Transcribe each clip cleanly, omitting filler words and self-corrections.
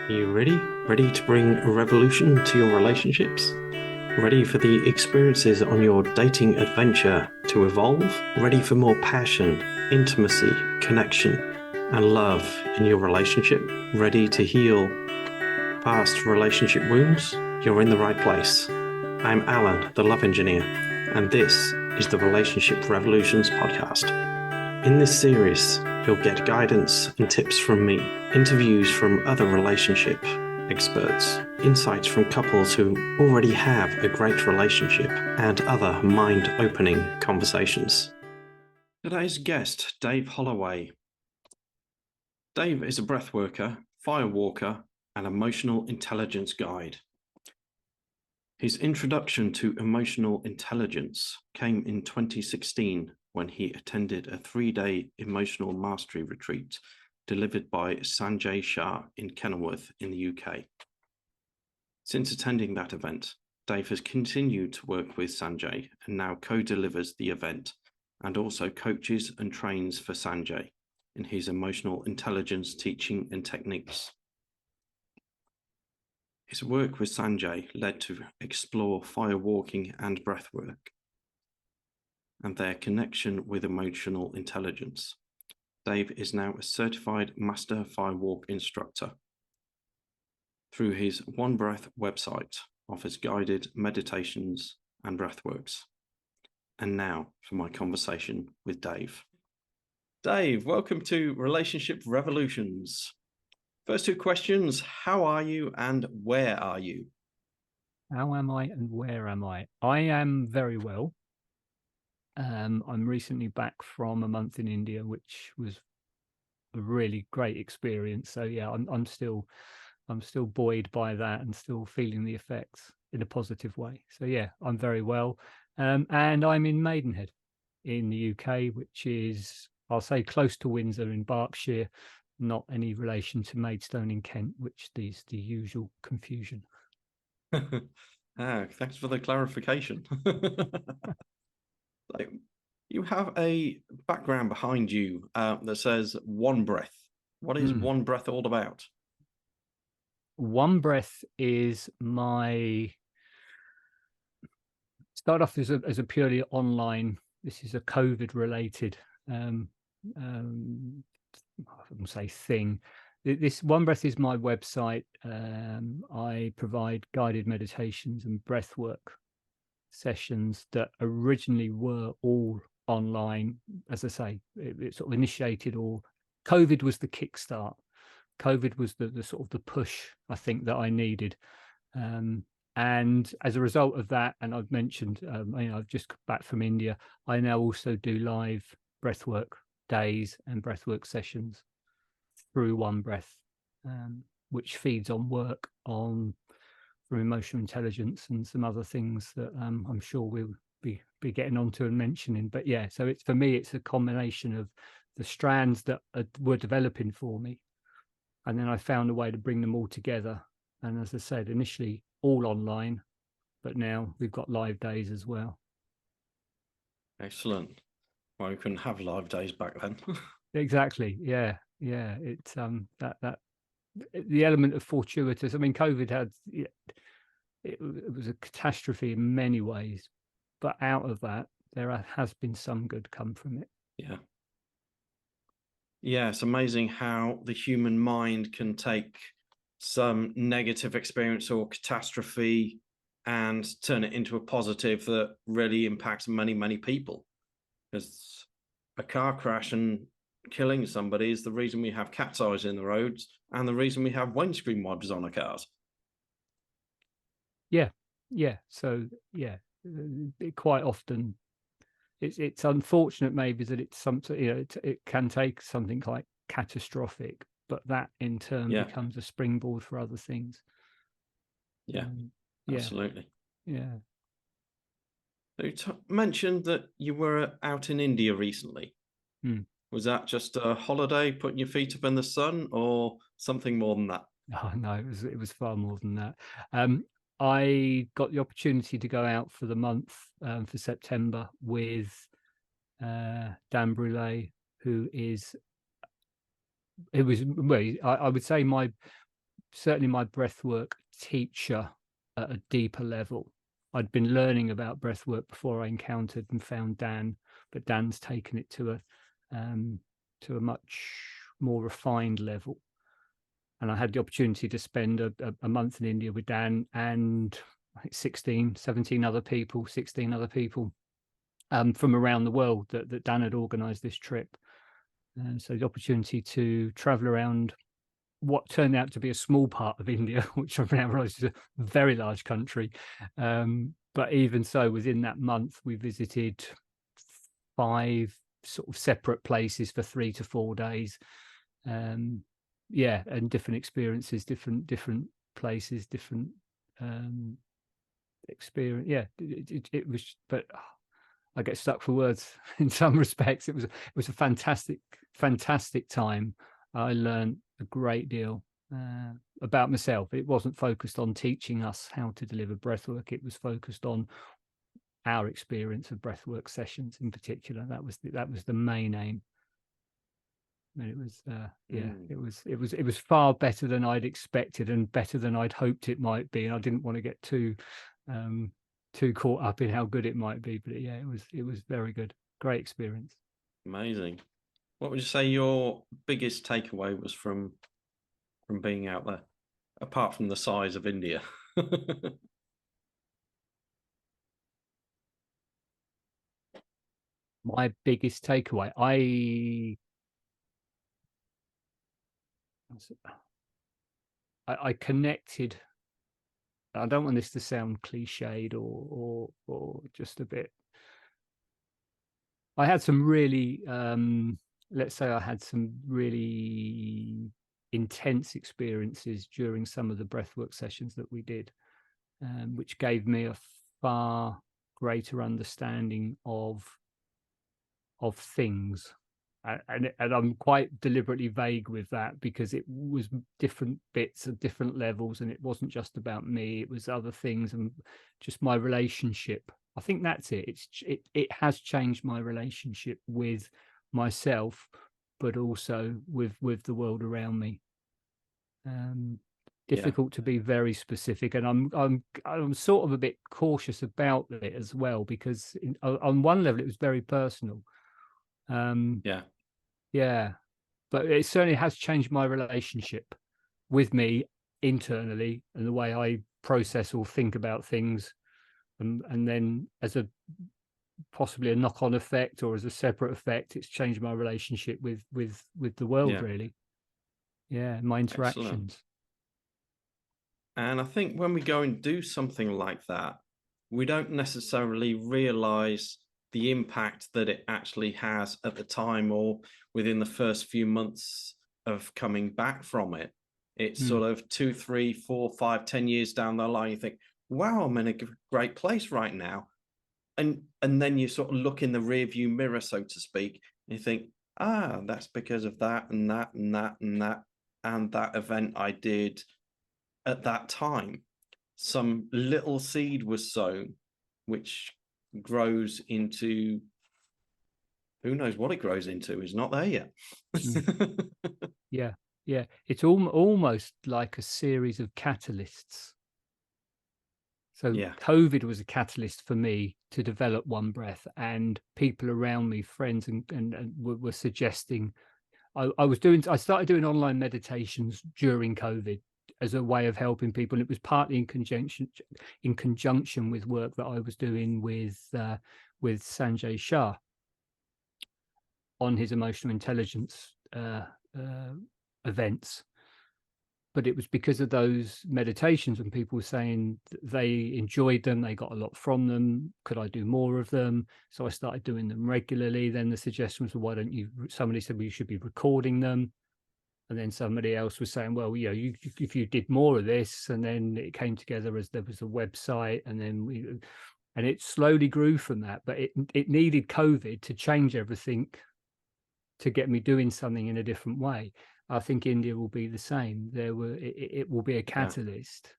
Are you ready? Ready to bring a revolution to your relationships? Ready for the experiences on your dating adventure to evolve? Ready for more passion, intimacy, connection, and love in your relationship? Ready to heal past relationship wounds? You're in the right place. I'm Alan, the love engineer, and this is the Relationship Revolutions podcast. In this series, you'll get guidance and tips from me, interviews from other relationship experts, insights from couples who already have a great relationship, and other mind-opening conversations. Today's guest, Dave Holloway. Dave is a breathworker, firewalker, and emotional intelligence guide. His introduction to emotional intelligence came in 2016 when he attended a 3-day emotional mastery retreat delivered by Sanjay Shah in Kenilworth in the UK. Since attending that event, Dave has continued to work with Sanjay and now co-delivers the event and also coaches and trains for Sanjay in his emotional intelligence teaching and techniques. His work with Sanjay led to explore firewalking and breathwork and their connection with emotional intelligence. Dave is now a certified master firewalk instructor. Through his One Breath website, offers guided meditations and breathworks. And now for my conversation with Dave. Dave, welcome to Relationship Revolutions. First two questions, how are you and where are you? How am I and where am I? I am very well. I'm recently back from a month in India, which was a really great experience. So yeah, I'm still buoyed by that and still feeling the effects in a positive way. So yeah, I'm very well. And I'm in Maidenhead in the UK, which is, I'll say, close to Windsor in Berkshire, not any relation to Maidstone in Kent, which is the usual confusion. Thanks for the clarification. You have a background behind you that says One Breath. What is One Breath all about? One Breath is start off as a purely online. This is a COVID related I wouldn't say thing. This One Breath is my website. I provide guided meditations and breath work sessions that originally were all online. As I say, it sort of initiated, or COVID was the kickstart. COVID was the sort of the push, I think, that I needed. And as a result of that, and I've mentioned, I've just come back from India, I now also do live breathwork days and breathwork sessions through One Breath, which feeds on work on from emotional intelligence and some other things that I'm sure we'll be getting onto and mentioning. But yeah, so it's, for me, it's a combination of the strands that were developing for me, and then I found a way to bring them all together. And as I said, initially all online, but now we've got live days as well. Excellent. Well, we couldn't have live days back then. Exactly. Yeah. It's that the element of fortuitous. I mean, COVID had it was a catastrophe in many ways, but out of that there has been some good come from it. Yeah, it's amazing how the human mind can take some negative experience or catastrophe and turn it into a positive that really impacts many people. Because a car crash and killing somebody is the reason we have cat's eyes in the roads and the reason we have windscreen wipers on our cars. Yeah. So yeah, quite often it's unfortunate maybe that it's something, it can take something like catastrophic, but that in turn becomes a springboard for other things. Yeah, absolutely. Yeah. You mentioned that you were out in India recently. Was that just a holiday, putting your feet up in the sun, or something more than that? Oh no, it was far more than that. I got the opportunity to go out for the month for September with Dan Brulé, who was, well, I would say, my certainly my breathwork teacher at a deeper level. I'd been learning about breathwork before I encountered and found Dan, but Dan's taken it to a much more refined level. And I had the opportunity to spend a month in India with Dan and I think 16 other people from around the world that Dan had organized this trip. So the opportunity to travel around what turned out to be a small part of India, which I now realize is a very large country. But even so, within that month, we visited 5 sort of separate places for 3 to 4 days. Yeah, and different experiences, different places, different experience. Yeah, it was, but I get stuck for words in some respects. It was a fantastic time. I learned a great deal about myself. It wasn't focused on teaching us how to deliver breathwork. It was focused on our experience of breathwork sessions in particular. That was the main aim. And it was it was far better than I'd expected and better than I'd hoped it might be. And I didn't want to get too caught up in how good it might be, but yeah, it was very good. Great experience. Amazing. What would you say your biggest takeaway was from being out there, apart from the size of India? My biggest takeaway, I connected. I don't want this to sound cliched or just a bit. I had some really, let's say I had some really intense experiences during some of the breathwork sessions that we did, which gave me a far greater understanding of things. And I'm quite deliberately vague with that because it was different bits at different levels, and it wasn't just about me. It was other things and just my relationship. I think that's it. It has changed my relationship with myself, but also with the world around me. Difficult to be very specific, and I'm sort of a bit cautious about it as well because on one level it was very personal. Yeah, but it certainly has changed my relationship with me internally and the way I process or think about things, and then as a possibly a knock-on effect or as a separate effect, it's changed my relationship with the world, really. Yeah, my interactions. Excellent. And I think when we go and do something like that, we don't necessarily realize the impact that it actually has at the time or within the first few months of coming back from it. It's sort of 2, 3, 4, 5, 10 years down the line. You think, wow, I'm in a great place right now. And then you sort of look in the rearview mirror, so to speak, and you think, that's because of that and that and that and that and that event I did at that time. Some little seed was sown, which grows into, who knows what it grows into, is not there yet. Yeah, it's almost like a series of catalysts. So COVID was a catalyst for me to develop One Breath, and people around me, friends, and were suggesting. I started doing online meditations during COVID as a way of helping people. And it was partly in conjunction with work that I was doing with Sanjay Shah on his emotional intelligence events. But it was because of those meditations when people were saying they enjoyed them, they got a lot from them. Could I do more of them? So I started doing them regularly. Then the suggestion was, well, why don't you? Somebody said, well, you should be recording them. And then somebody else was saying, well, if you did more of this, and then it came together as there was a website, and then and it slowly grew from that. But it needed COVID to change everything, to get me doing something in a different way. I think India will be the same. It will be a catalyst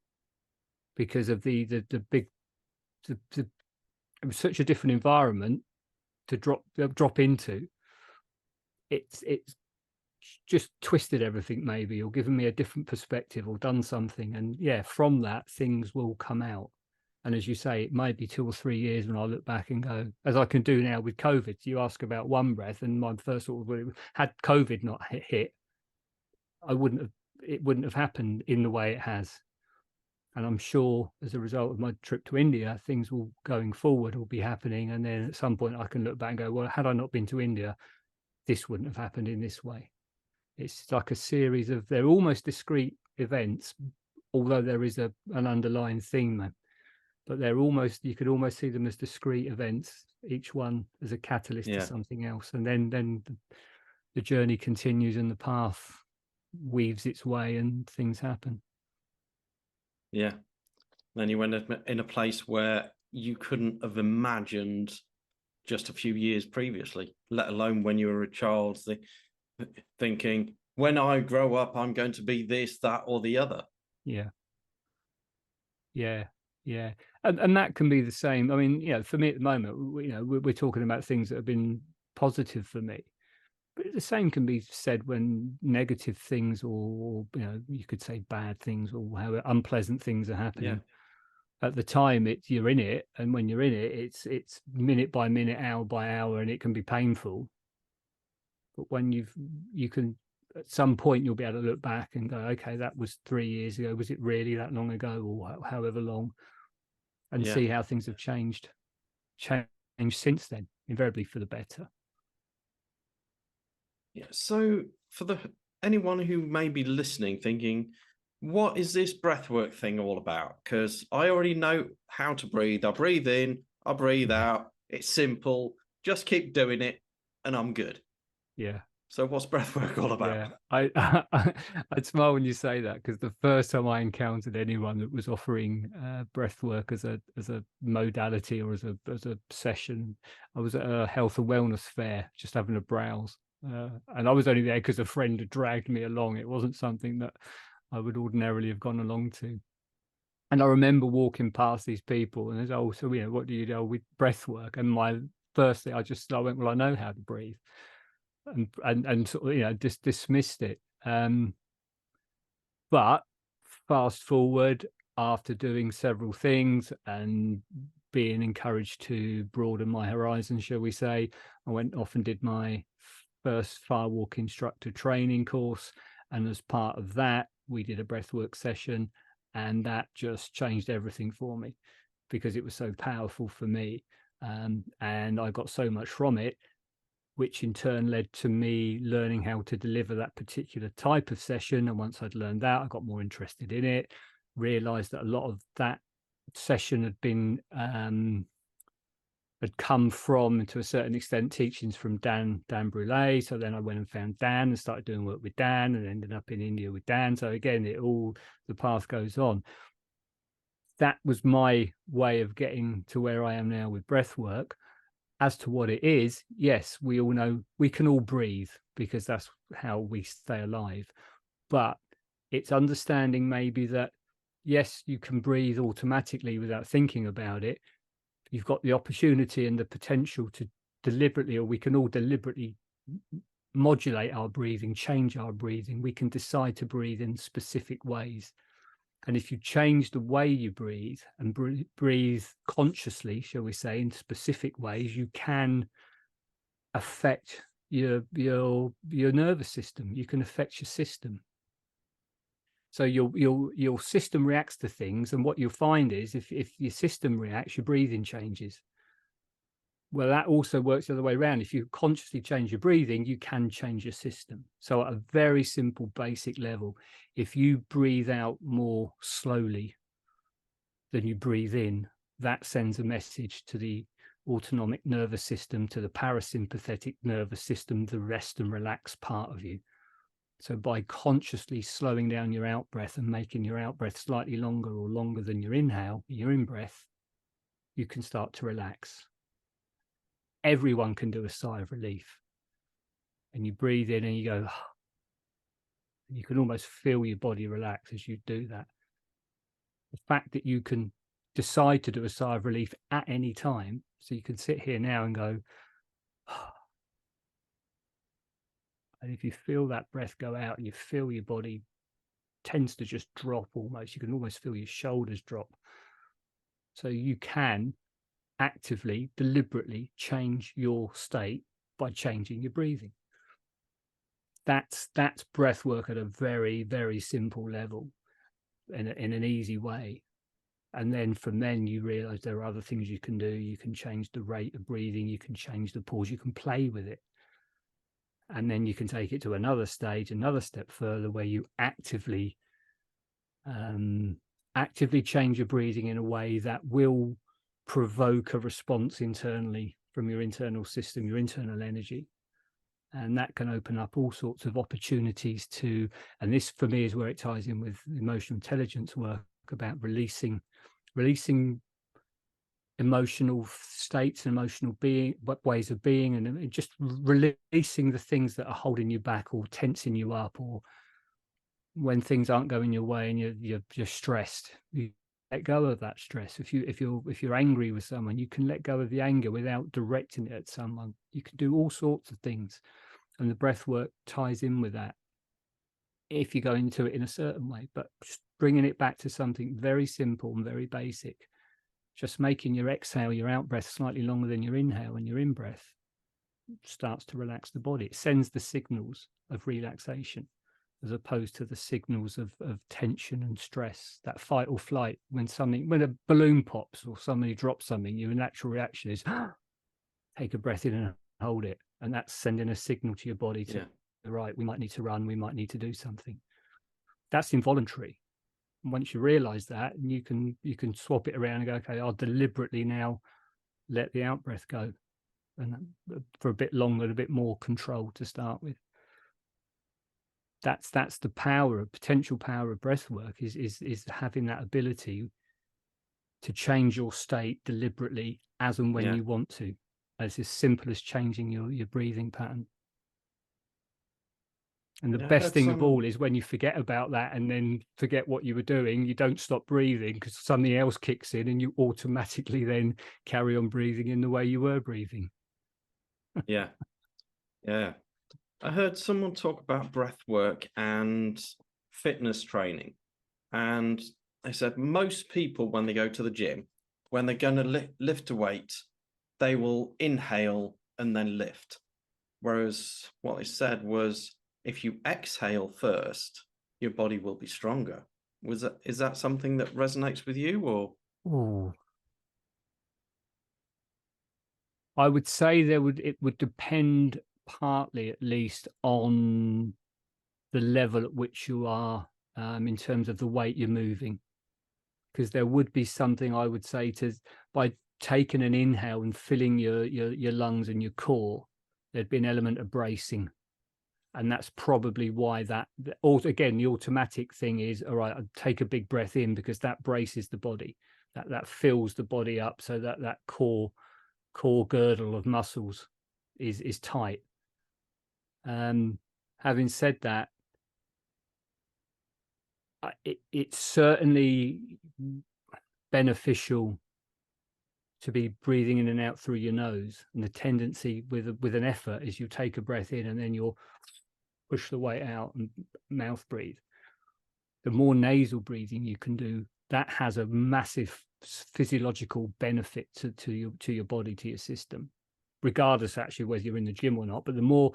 because of the big. It was such a different environment to drop into. It's just twisted everything maybe, or given me a different perspective, or done something. And yeah, from that, things will come out. And as you say, it might be 2 or 3 years when I look back and go, as I can do now with COVID. You ask about one breath, and my first thought was, had COVID not hit, it wouldn't have happened in the way it has. And I'm sure as a result of my trip to India, things will going forward will be happening. And then at some point I can look back and go, well, had I not been to India, this wouldn't have happened in this way. It's like a series of, they're almost discrete events, although there is an underlying theme, but they're almost, you could almost see them as discrete events, each one as a catalyst to something else. And then the journey continues and the path weaves its way and things happen. Yeah. Then you went in a place where you couldn't have imagined just a few years previously, let alone when you were a child, thinking, when I grow up, I'm going to be this, that, or the other. Yeah. And that can be the same. I mean, for me at the moment, we're talking about things that have been positive for me, but the same can be said when negative things, or you could say bad things, or how unpleasant things are happening. At the time, you're in it, and when you're in it, it's minute by minute, hour by hour, and it can be painful. But when you can, at some point, you'll be able to look back and go, okay, that was 3 years ago. Was it really that long ago, or however long? And see how things have changed since then, invariably for the better. Yeah. So for anyone who may be listening, thinking, what is this breathwork thing all about? Because I already know how to breathe. I breathe in, I breathe out. It's simple. Just keep doing it, and I'm good. Yeah. So what's breathwork all about? Yeah, I'd smile when you say that, because the first time I encountered anyone that was offering breathwork as a modality or as a session, I was at a health and wellness fair, just having a browse, and I was only there because a friend had dragged me along. It wasn't something that I would ordinarily have gone along to. And I remember walking past these people, and they said, so what do you do with breathwork? And my first thing, I went, well, I know how to breathe. And sort of, just dismissed it. But fast forward, after doing several things and being encouraged to broaden my horizon, shall we say, I went off and did my first firewalk instructor training course. And as part of that, we did a breathwork session, and that just changed everything for me, because it was so powerful for me. And I got so much from it, which in turn led to me learning how to deliver that particular type of session. And once I'd learned that, I got more interested in it, realized that a lot of that session had been had come from, to a certain extent, teachings from Dan Brule. So then I went and found Dan and started doing work with Dan, and ended up in India with Dan. So again, the path goes on. That was my way of getting to where I am now with breathwork. As to what it is, yes, we all know we can all breathe, because that's how we stay alive. But it's understanding maybe that, yes, you can breathe automatically without thinking about it. You've got the opportunity and the potential to deliberately, or we can all deliberately modulate our breathing, change our breathing. We can decide to breathe in specific ways. And if you change the way you breathe, and breathe consciously, shall we say, in specific ways, you can affect your nervous system. You can affect your system. So your system reacts to things, and what you'll find is, if your system reacts, your breathing changes. Well, that also works the other way around. If you consciously change your breathing, you can change your system. So at a very simple, basic level, if you breathe out more slowly than you breathe in, that sends a message to the autonomic nervous system, to the parasympathetic nervous system, the rest and relax part of you. So by consciously slowing down your out breath and making your out breath slightly longer, or longer than your inhale, your in breath, you can start to relax. Everyone can do a sigh of relief. And you breathe in and you go, and you can almost feel your body relax as you do that. The fact that you can decide to do a sigh of relief at any time, so you can sit here now and go, And if you feel that breath go out and you feel your body tends to just drop almost, you can almost feel your shoulders drop. So you can actively, deliberately change your state by changing your breathing. That's breath work at a very, very simple level in an easy way. And then from then you realize there are other things you can do. You can change the rate of breathing, you can change the pause, you can play with it. And then you can take it to another stage, another step further, where you actively change your breathing in a way that will provoke a response internally from your internal system, your internal energy. And that can open up all sorts of opportunities to, and this for me is where it ties in with emotional intelligence work, about releasing emotional states and emotional ways of being, and just releasing the things that are holding you back or tensing you up, or when things aren't going your way and you're stressed, you let go of that stress. If you're angry with someone, you can let go of the anger without directing it at someone. You can do all sorts of things, and the breath work ties in with that if you go into it in a certain way, but just bringing it back to something very simple and very basic, just making your exhale, your out breath slightly longer than your inhale, and your in breath starts to relax the body. It sends the signals of relaxation as opposed to the signals of tension and stress, that fight or flight. When a balloon pops or somebody drops something, your natural reaction is take a breath in and hold it. And that's sending a signal to your body to, right, we might need to run, we might need to do something. That's involuntary. And once you realize that, you can swap it around and go, okay, I'll deliberately now let the out breath go, and for a bit longer, a bit more control to start with. That's the potential power of breath work, is having that ability to change your state deliberately as and when you want to, as simple as changing your breathing pattern. And the best thing of all is when you forget about that and then forget what you were doing, you don't stop breathing because something else kicks in and you automatically then carry on breathing in the way you were breathing. Yeah. I heard someone talk about breath work and fitness training. And they said most people, when they go to the gym, when they're going to lift a weight, they will inhale and then lift. Whereas what they said was, if you exhale first, your body will be stronger. Is that something that resonates with you, or? Ooh. I would say it would depend partly, at least, on the level at which you are in terms of the weight you're moving. Because there would be something, I would say, by taking an inhale and filling your lungs and your core, there'd be an element of bracing. And that's probably why again, the automatic thing is, all right, I'll take a big breath in because that braces the body, that fills the body up, so that core girdle of muscles is tight. Having said that, it's certainly beneficial to be breathing in and out through your nose. And the tendency with an effort is you take a breath in and then you'll push the weight out and mouth breathe. The more nasal breathing you can do, that has a massive physiological benefit to your body, to your system, regardless actually whether you're in the gym or not. But the more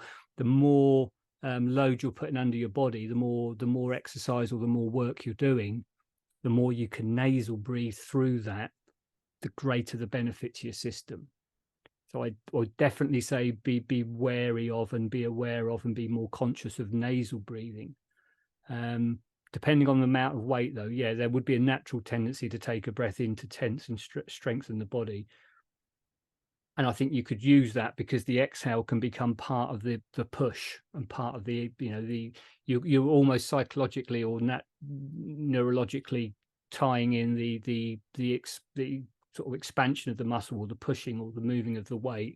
load you're putting under your body, the more exercise or the more work you're doing, the more you can nasal breathe through that, the greater the benefit to your system. So I would definitely say be wary of and be aware of and be more conscious of nasal breathing. Depending on the amount of weight, though, there would be a natural tendency to take a breath in to tense and strengthen the body. And I think you could use that because the exhale can become part of the push and part of you're almost psychologically or neurologically tying in the sort of expansion of the muscle or the pushing or the moving of the weight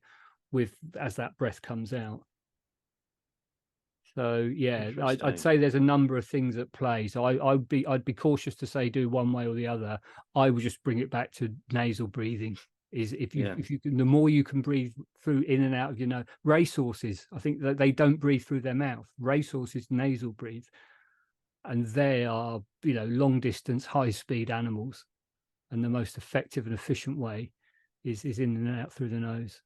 as that breath comes out. So I'd say there's a number of things at play. So I'd be cautious to say do one way or the other. I would just bring it back to nasal breathing is if you can, the more you can breathe through in and out of your nose. Racehorses, I think that they don't breathe through their mouth. Racehorses nasal breathe, and they are, long distance, high speed animals, and the most effective and efficient way is in and out through the nose.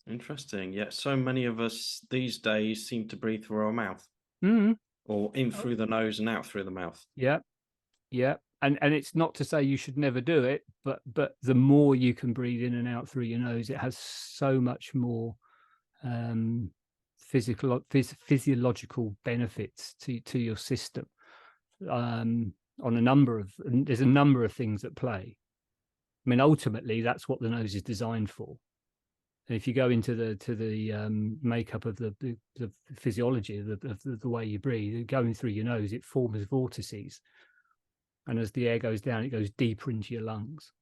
Interesting. Yeah, so many of us these days seem to breathe through our mouth, or in through the nose and out through the mouth. Yeah. And it's not to say you should never do it, but the more you can breathe in and out through your nose, it has so much more physiological benefits to your system. There's a number of things at play. I mean, ultimately, that's what the nose is designed for. And if you go into the makeup of the physiology of the way you breathe, going through your nose, it forms vortices. And as the air goes down, it goes deeper into your lungs.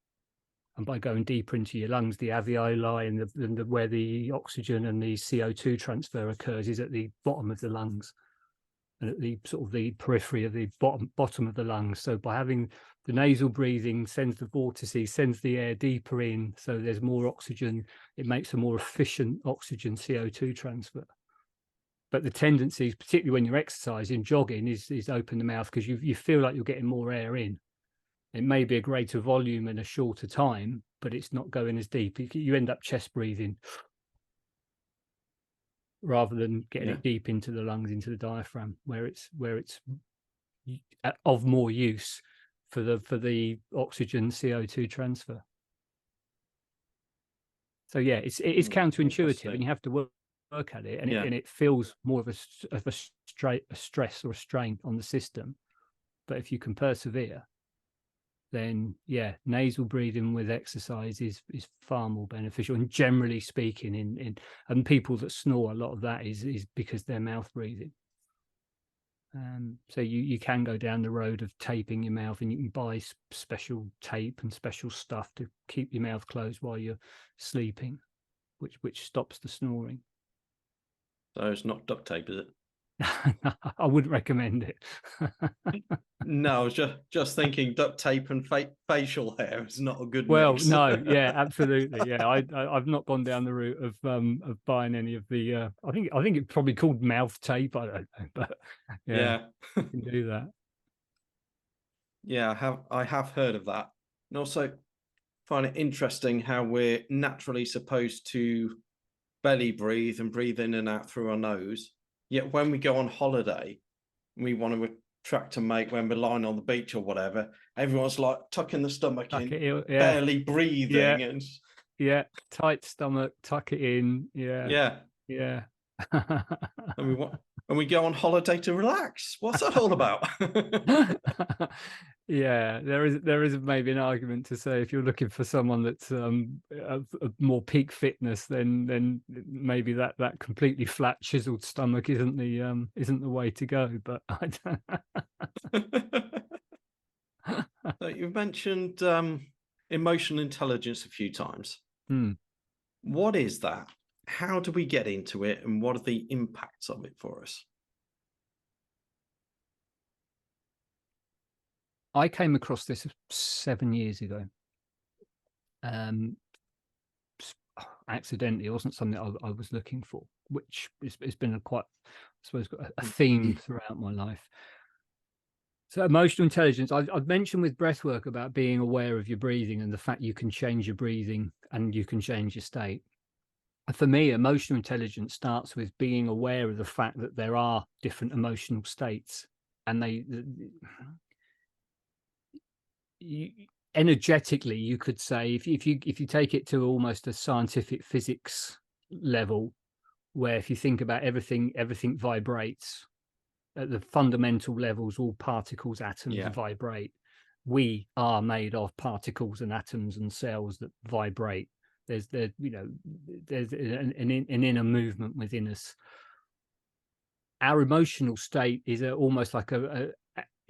And by going deeper into your lungs, the alveoli and where the oxygen and the CO2 transfer occurs is at the bottom of the lungs, and at the sort of the periphery of the bottom of the lungs. So by having the nasal breathing, sends the vortices, sends the air deeper in, so there's more oxygen. It makes a more efficient oxygen CO2 transfer. But the tendencies, particularly when you're exercising, jogging, is open the mouth, because you feel like you're getting more air in. It may be a greater volume in a shorter time, but it's not going as deep. You end up chest breathing rather than getting it deep into the lungs, into the diaphragm, where it's of more use for the oxygen CO2 transfer. So yeah, it is counterintuitive, and you have to work at it, and it feels more of a stress or a strain on the system. But if you can persevere, then nasal breathing with exercise is far more beneficial. And generally speaking, and people that snore, a lot of that is because they're mouth breathing. So you can go down the road of taping your mouth, and you can buy special tape and special stuff to keep your mouth closed while you're sleeping, which stops the snoring. So it's not duct tape, is it? I wouldn't recommend it. No, I was just thinking duct tape and facial hair is not a good mix. No, absolutely. I've not gone down the route of buying any of the. I think it's probably called mouth tape. I don't know, but you can do that. Yeah, I have heard of that, and also find it interesting how we're naturally supposed to belly breathe and breathe in and out through our nose. Yet when we go on holiday, we want to attract a mate when we're lying on the beach or whatever, everyone's like tucking the stomach in, barely breathing, and tight stomach, tuck it in. And we go on holiday to relax. What's that all about? There is maybe an argument to say, if you're looking for someone that's of more peak fitness, then maybe that completely flat chiseled stomach isn't the way to go. But I don't. So you've mentioned emotional intelligence a few times. What is that? How do we get into it, and what are the impacts of it for us? I came across this 7 years ago. Accidentally. It wasn't something I was looking for, which it's been a theme throughout my life. So emotional intelligence, I've mentioned with breathwork about being aware of your breathing and the fact you can change your breathing and you can change your state. For me, emotional intelligence starts with being aware of the fact that there are different emotional states, and energetically, you could say, if you take it to almost a scientific physics level, where if you think about everything vibrates at the fundamental levels, all particles, atoms vibrate. We are made of particles and atoms and cells that vibrate. There's an inner movement within us. Our emotional state is almost like a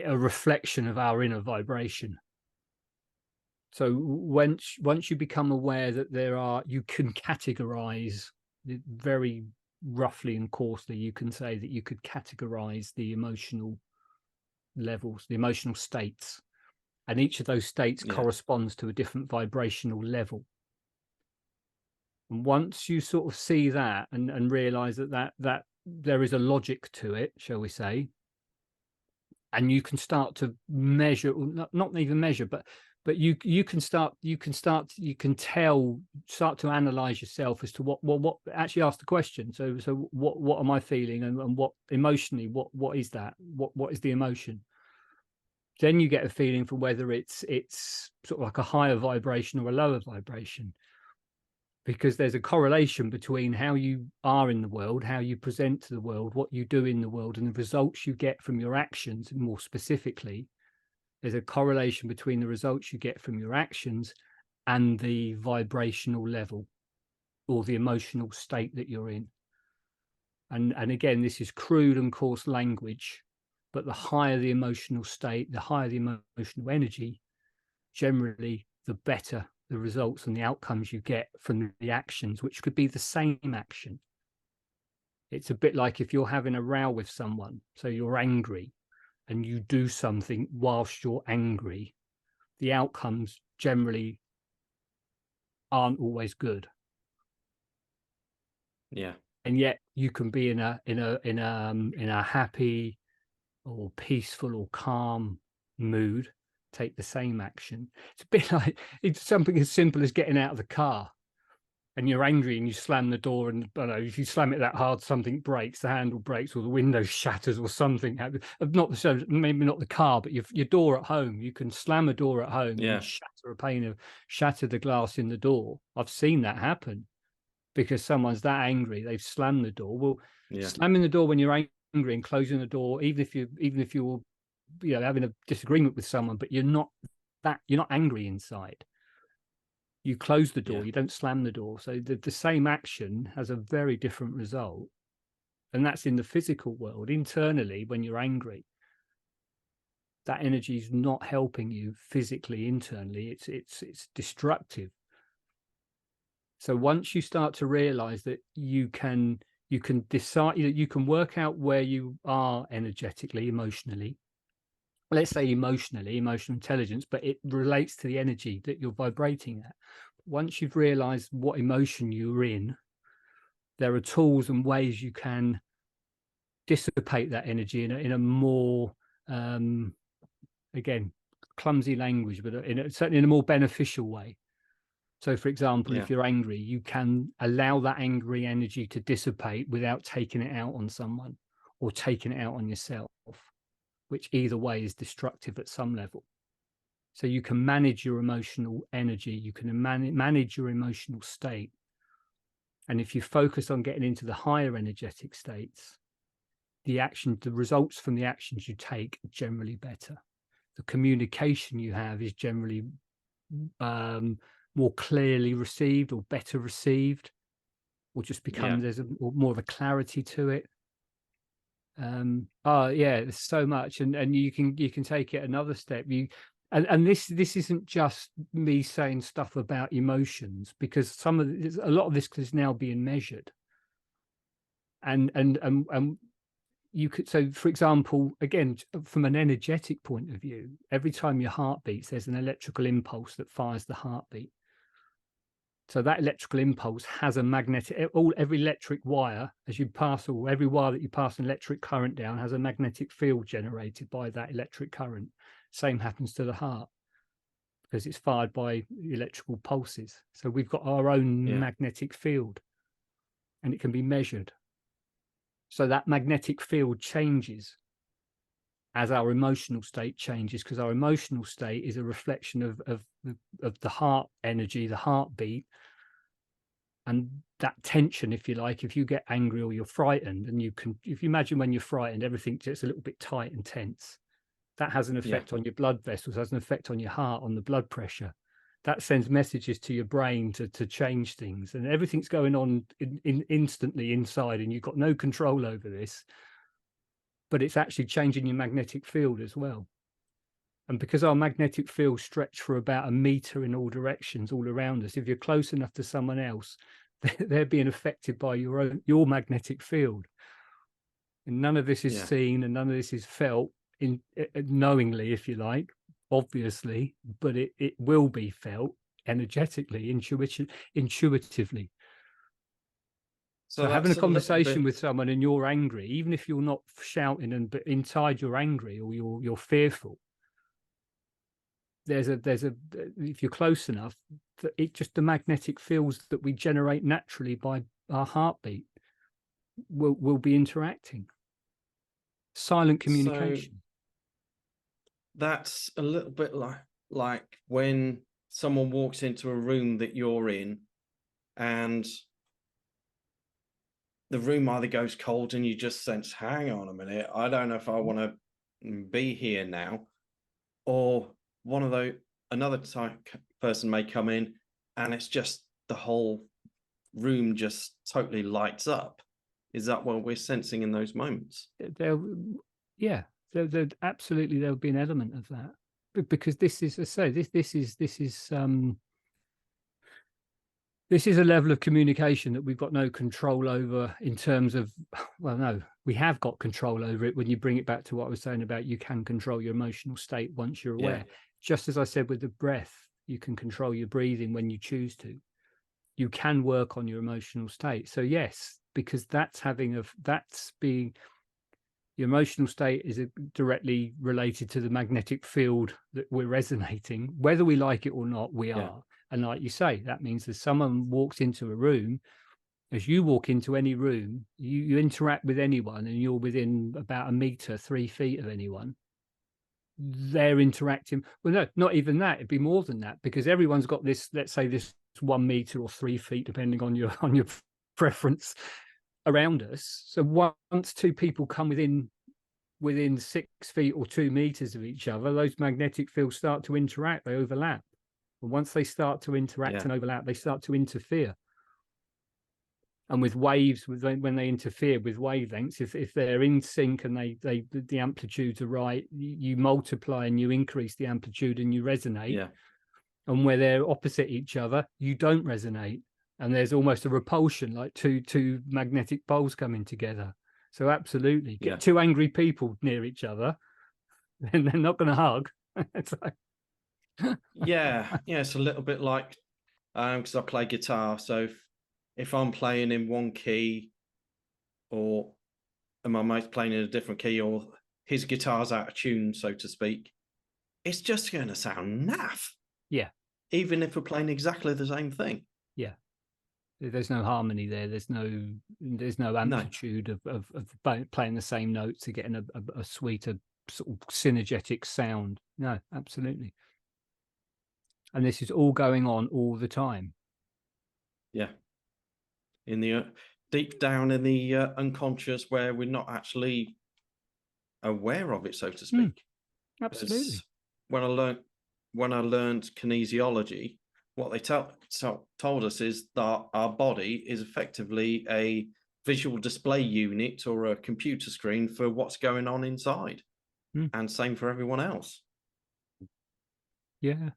reflection of our inner vibration. So once you become aware that you can categorize very roughly and coarsely, you can say that you could categorize the emotional levels, the emotional states. and each of those states Yeah. corresponds to a different vibrational level. And once you sort of see that and realize that there is a logic to it, shall we say, and you can start to measure, not even measure, but you can start to analyze yourself as to what actually ask the question. So what am I feeling, and what emotionally, what is that? What is the emotion? Then you get a feeling for whether it's sort of like a higher vibration or a lower vibration, because there's a correlation between how you are in the world, how you present to the world, what you do in the world, and the results you get from your actions. More specifically, there's a correlation between the results you get from your actions and the vibrational level or the emotional state that you're in. And again, this is crude and coarse language, but the higher the emotional state, the higher the emotional energy, generally, the better the results and the outcomes you get from the actions, which could be the same action. It's a bit like if you're having a row with someone, so you're angry and you do something whilst you're angry, the outcomes generally aren't always good. Yeah. And yet you can be in a happy or peaceful or calm mood, take the same action. It's a bit like, it's something as simple as getting out of the car and you're angry and you slam the door, and I don't know, if you slam it that hard, something breaks, the handle breaks or the window shatters or something. Not the, maybe not the car, but your door at home. You can slam a door at home and shatter the glass in the door. I've seen that happen because someone's that angry, they've slammed the door. Well, slamming the door when you're angry and closing the door, even if you're having a disagreement with someone, but you're not angry inside, you close the door, you don't slam the door. So the same action has a very different result. And that's in the physical world. Internally, when you're angry, that energy is not helping you physically. Internally, it's destructive. So once you start to realize that you can decide, you can work out where you are energetically, emotionally. Let's say emotional intelligence, but it relates to the energy that you're vibrating at. Once you've realized what emotion you're in, there are tools and ways you can dissipate that energy in a more, again, clumsy language, but certainly in a more beneficial way. So, for example, if you're angry, you can allow that angry energy to dissipate without taking it out on someone or taking it out on yourself, which either way is destructive at some level. So you can manage your emotional energy, you can manage your emotional state. And if you focus on getting into the higher energetic states, the results from the actions you take are generally better. The communication you have is generally more clearly received or better received, or just becomes there's more of a clarity to it. There's so much, and you can take it another step. And this isn't just me saying stuff about emotions, because a lot of this is now being measured, and you could, so for example, again, from an energetic point of view, every time your heart beats, there's an electrical impulse that fires the heartbeat. So that electrical impulse has a magnetic, every electric wire, as you pass, or every wire that you pass an electric current down has a magnetic field generated by that electric current. Same happens to the heart because it's fired by electrical pulses. So we've got our own magnetic field, and it can be measured. So that magnetic field changes as our emotional state changes, because our emotional state is a reflection of the heart energy, the heartbeat, and that tension, if you like. If you get angry or you're frightened, and if you imagine when you're frightened, everything gets a little bit tight and tense. That has an effect on your blood vessels, has an effect on your heart, on the blood pressure. That sends messages to your brain to change things, and everything's going on instantly inside, and you've got no control over this. But it's actually changing your magnetic field as well. And because our magnetic field stretch for about 1 meter in all directions, all around us, if you're close enough to someone else, they're being affected by your magnetic field. And none of this is seen, and none of this is felt knowingly, if you like. obviously, but it will be felt energetically, intuitively. So having a conversation with someone and you're angry, even if you're not shouting, but inside you're angry or you're fearful, there's a if you're close enough, it just, the magnetic fields that we generate naturally by our heartbeat will be interacting. Silent communication. So that's a little bit like when someone walks into a room that you're in, and the room either goes cold and you just sense, hang on a minute, I don't know if I want to be here now, or another type person may come in and it's just the whole room just totally lights up. Is that what we're sensing in those moments? There absolutely, there'll be an element of that, because this is, as I say, this is a level of communication that we've got no control over in terms of, well, no, we have got control over it when you bring it back to what I was saying about you can control your emotional state once you're aware. Yeah. Just as I said with the breath, you can control your breathing when you choose to. You can work on your emotional state. So yes, because your emotional state is directly related to the magnetic field that we're resonating, whether we like it or not, we are. And like you say, that means that someone walks into a room, as you walk into any room, you interact with anyone and you're within about 1 meter, 3 feet of anyone. They're interacting. Well, no, not even that. It'd be more than that, because everyone's got this, let's say this 1 meter or 3 feet, depending on your preference, around us. So once two people come within 6 feet or 2 meters of each other, those magnetic fields start to interact. They overlap. And once they start to interact and overlap, they start to interfere. And with waves, when they interfere with wavelengths, if they're in sync and the amplitudes are right, you multiply and you increase the amplitude and you resonate. Yeah. And where they're opposite each other, you don't resonate. And there's almost a repulsion, like two magnetic poles coming together. So absolutely, get two angry people near each other, and they're not going to hug. It's like... It's a little bit like, because I play guitar, so if I'm playing in one key, or my mate's playing in a different key, or his guitar's out of tune, so to speak, it's just going to sound naff. Yeah. Even if we're playing exactly the same thing. Yeah. There's no harmony there. There's no amplitude of playing the same notes to getting a sweeter sort of synergetic sound. No, absolutely. And this is all going on all the time. Yeah. In the deep down in the unconscious, where we're not actually aware of it, so to speak. Absolutely. When I learned kinesiology, what they told us is that our body is effectively a visual display unit or a computer screen for what's going on inside. And same for everyone else. Yeah.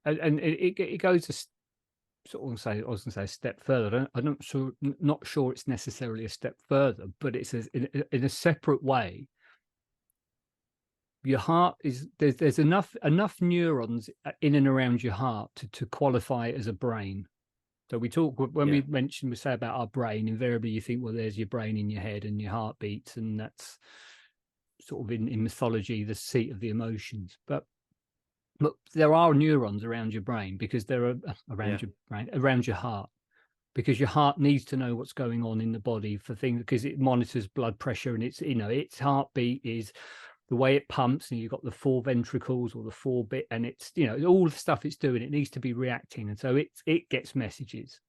And it goes to sort of say, I was going to say a step further. I'm not sure it's necessarily a step further, but it's in a separate way. Your heart is there's enough neurons in and around your heart to qualify it as a brain. So we talk when we say about our brain, invariably you think, well, there's your brain in your head and your heart beats, and that's sort of in mythology the seat of the emotions. But there are neurons around your brain, because they're around your brain, around your heart, because your heart needs to know what's going on in the body for things, because it monitors blood pressure, and its heartbeat is the way it pumps, and you've got the 4 ventricles or the 4 bit, and it's all the stuff it's doing, it needs to be reacting, and so it gets messages,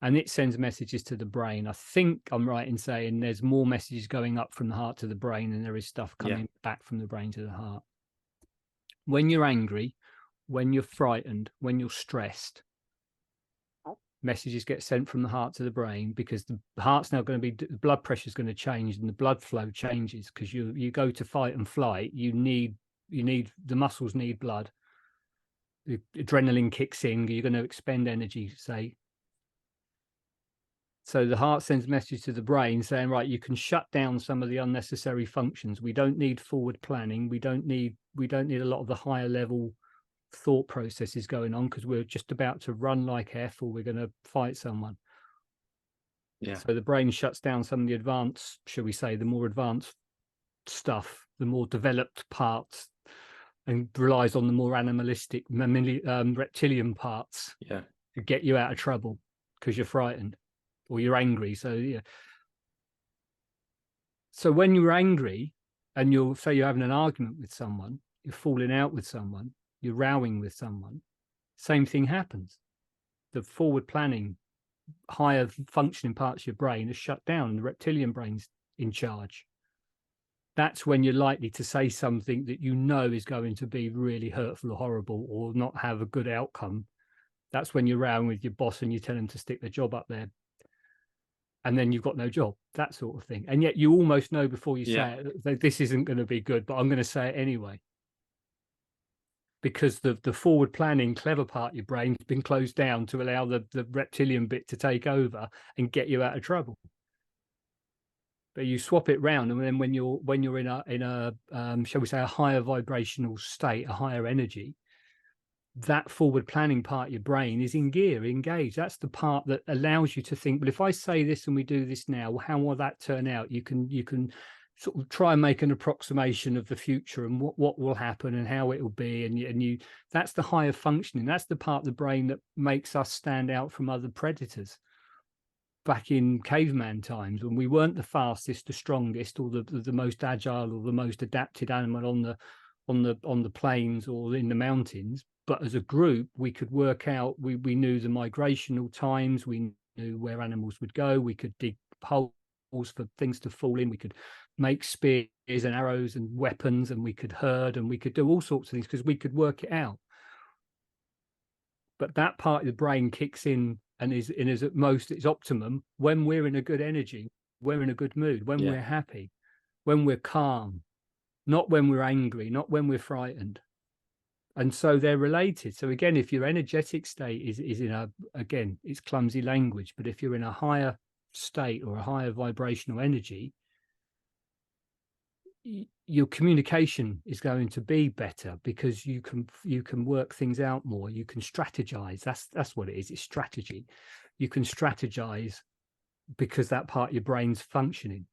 and it sends messages to the brain. I think I'm right in saying there's more messages going up from the heart to the brain than there is stuff coming back from the brain to the heart. When you're angry, when you're frightened, when you're stressed, messages get sent from the heart to the brain, because the heart's now going to be, the blood pressure is going to change and the blood flow changes, because you go to fight and flight, you need the muscles need blood, the adrenaline kicks in, you're going to expend energy, say. So the heart sends message to the brain saying, right, you can shut down some of the unnecessary functions. We don't need forward planning. We don't need a lot of the higher level thought processes going on, because we're just about to run like F, or we're going to fight someone. Yeah. So the brain shuts down some of the advanced, shall we say, the more advanced stuff, the more developed parts, and relies on the more animalistic reptilian parts Yeah. to get you out of trouble because you're frightened or you're angry. So yeah. So when you're angry and you're having an argument with someone, you're falling out with someone, you're rowing with someone, same thing happens. The forward planning, higher functioning parts of your brain are shut down and the reptilian brain's in charge. That's when you're likely to say something that you know is going to be really hurtful or horrible or not have a good outcome. That's when you're rowing with your boss and you tell them to stick their job up there. And then you've got no job, that sort of thing. And yet you almost know before you say it that this isn't going to be good, but I'm going to say it anyway. Because the forward planning, clever part of your brain's been closed down to allow the reptilian bit to take over and get you out of trouble. But you swap it round, and then when you're in a shall we say, a higher vibrational state, a higher energy, that forward planning part of your brain is in gear, engaged. That's the part that allows you to think, well, if I say this and we do this now, how will that turn out? You can sort of try and make an approximation of the future and what will happen and how it will be. And you that's the higher functioning. That's the part of the brain that makes us stand out from other predators. Back in caveman times, when we weren't the fastest, the strongest, or the most agile or the most adapted animal on the plains or in the mountains, but as a group we could work out, we knew the migrational times, we knew where animals would go, we could dig holes for things to fall in, we could make spears and arrows and weapons, and we could herd, and we could do all sorts of things because we could work it out. But that part of the brain kicks in and is at most its optimum when we're in a good energy, we're in a good mood, when we're happy, when we're calm, not when we're angry, not when we're frightened. And so they're related. So again, if your energetic state is in a, again, it's clumsy language, but if you're in a higher state or a higher vibrational energy, your communication is going to be better because you can work things out more. You can strategize. That's what it is. It's strategy. You can strategize because that part of your brain's functioning,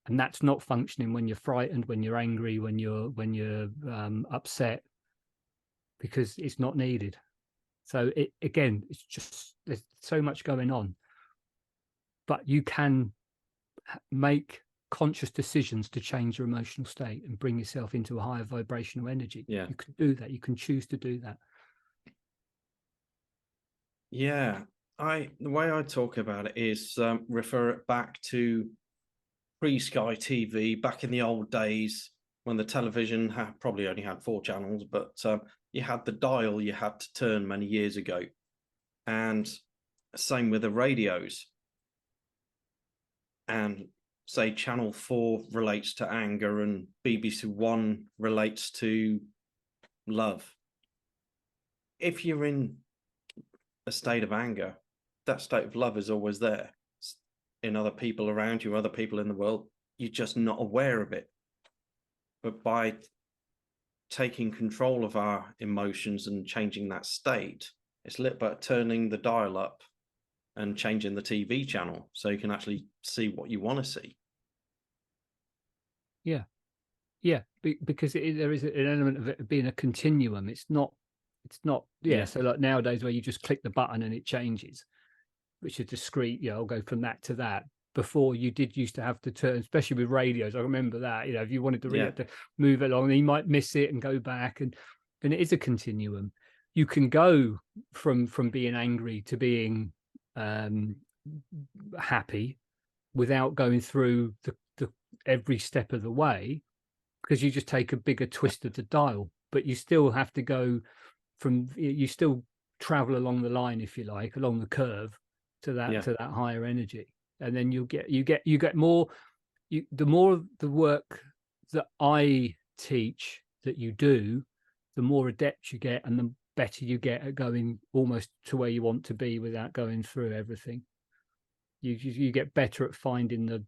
and that's not functioning when you're frightened, when you're angry, when you're upset, because it's not needed. So it's just, there's so much going on, but you can make conscious decisions to change your emotional state and bring yourself into a higher vibrational energy. You can do that. You can choose to do that. The way I talk about it is refer it back to pre-Sky TV, back in the old days when the television probably only had 4 channels, but you had the dial you had to turn many years ago, and same with the radios. And say channel 4 relates to anger and BBC 1 relates to love. If you're in a state of anger, that state of love is always there in other people around you, other people in the world. You're just not aware of it. But by taking control of our emotions and changing that state, it's a little bit turning the dial up and changing the TV channel so you can actually see what you want to see. Because there is an element of it being a continuum. It's not so like nowadays where you just click the button and it changes, which is discrete. I'll go from that to that. Before, you used to have to turn, especially with radios. I remember that, if you wanted to have to move it along, you might miss it and go back, and it is a continuum. You can go from being angry to being happy without going through the every step of the way, because you just take a bigger twist of the dial, but you still have to go you still travel along the line, if you like, along the curve to that higher energy. And then you get more, the more of the work that I teach that you do, the more adept you get and the better you get at going almost to where you want to be without going through everything. You get better at finding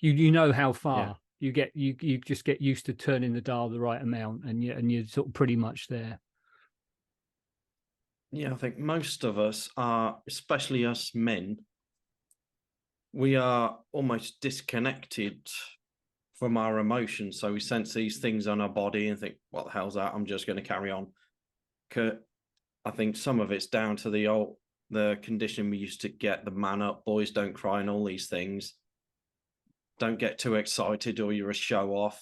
you know how far you just get used to turning the dial the right amount, and you're sort of pretty much there. Yeah, I think most of us are, especially us men, we are almost disconnected from our emotions. So we sense these things on our body and think, what the hell's that? I'm just going to carry on. I think some of it's down to the condition we used to get, the man up, boys don't cry, and all these things. Don't get too excited or you're a show off.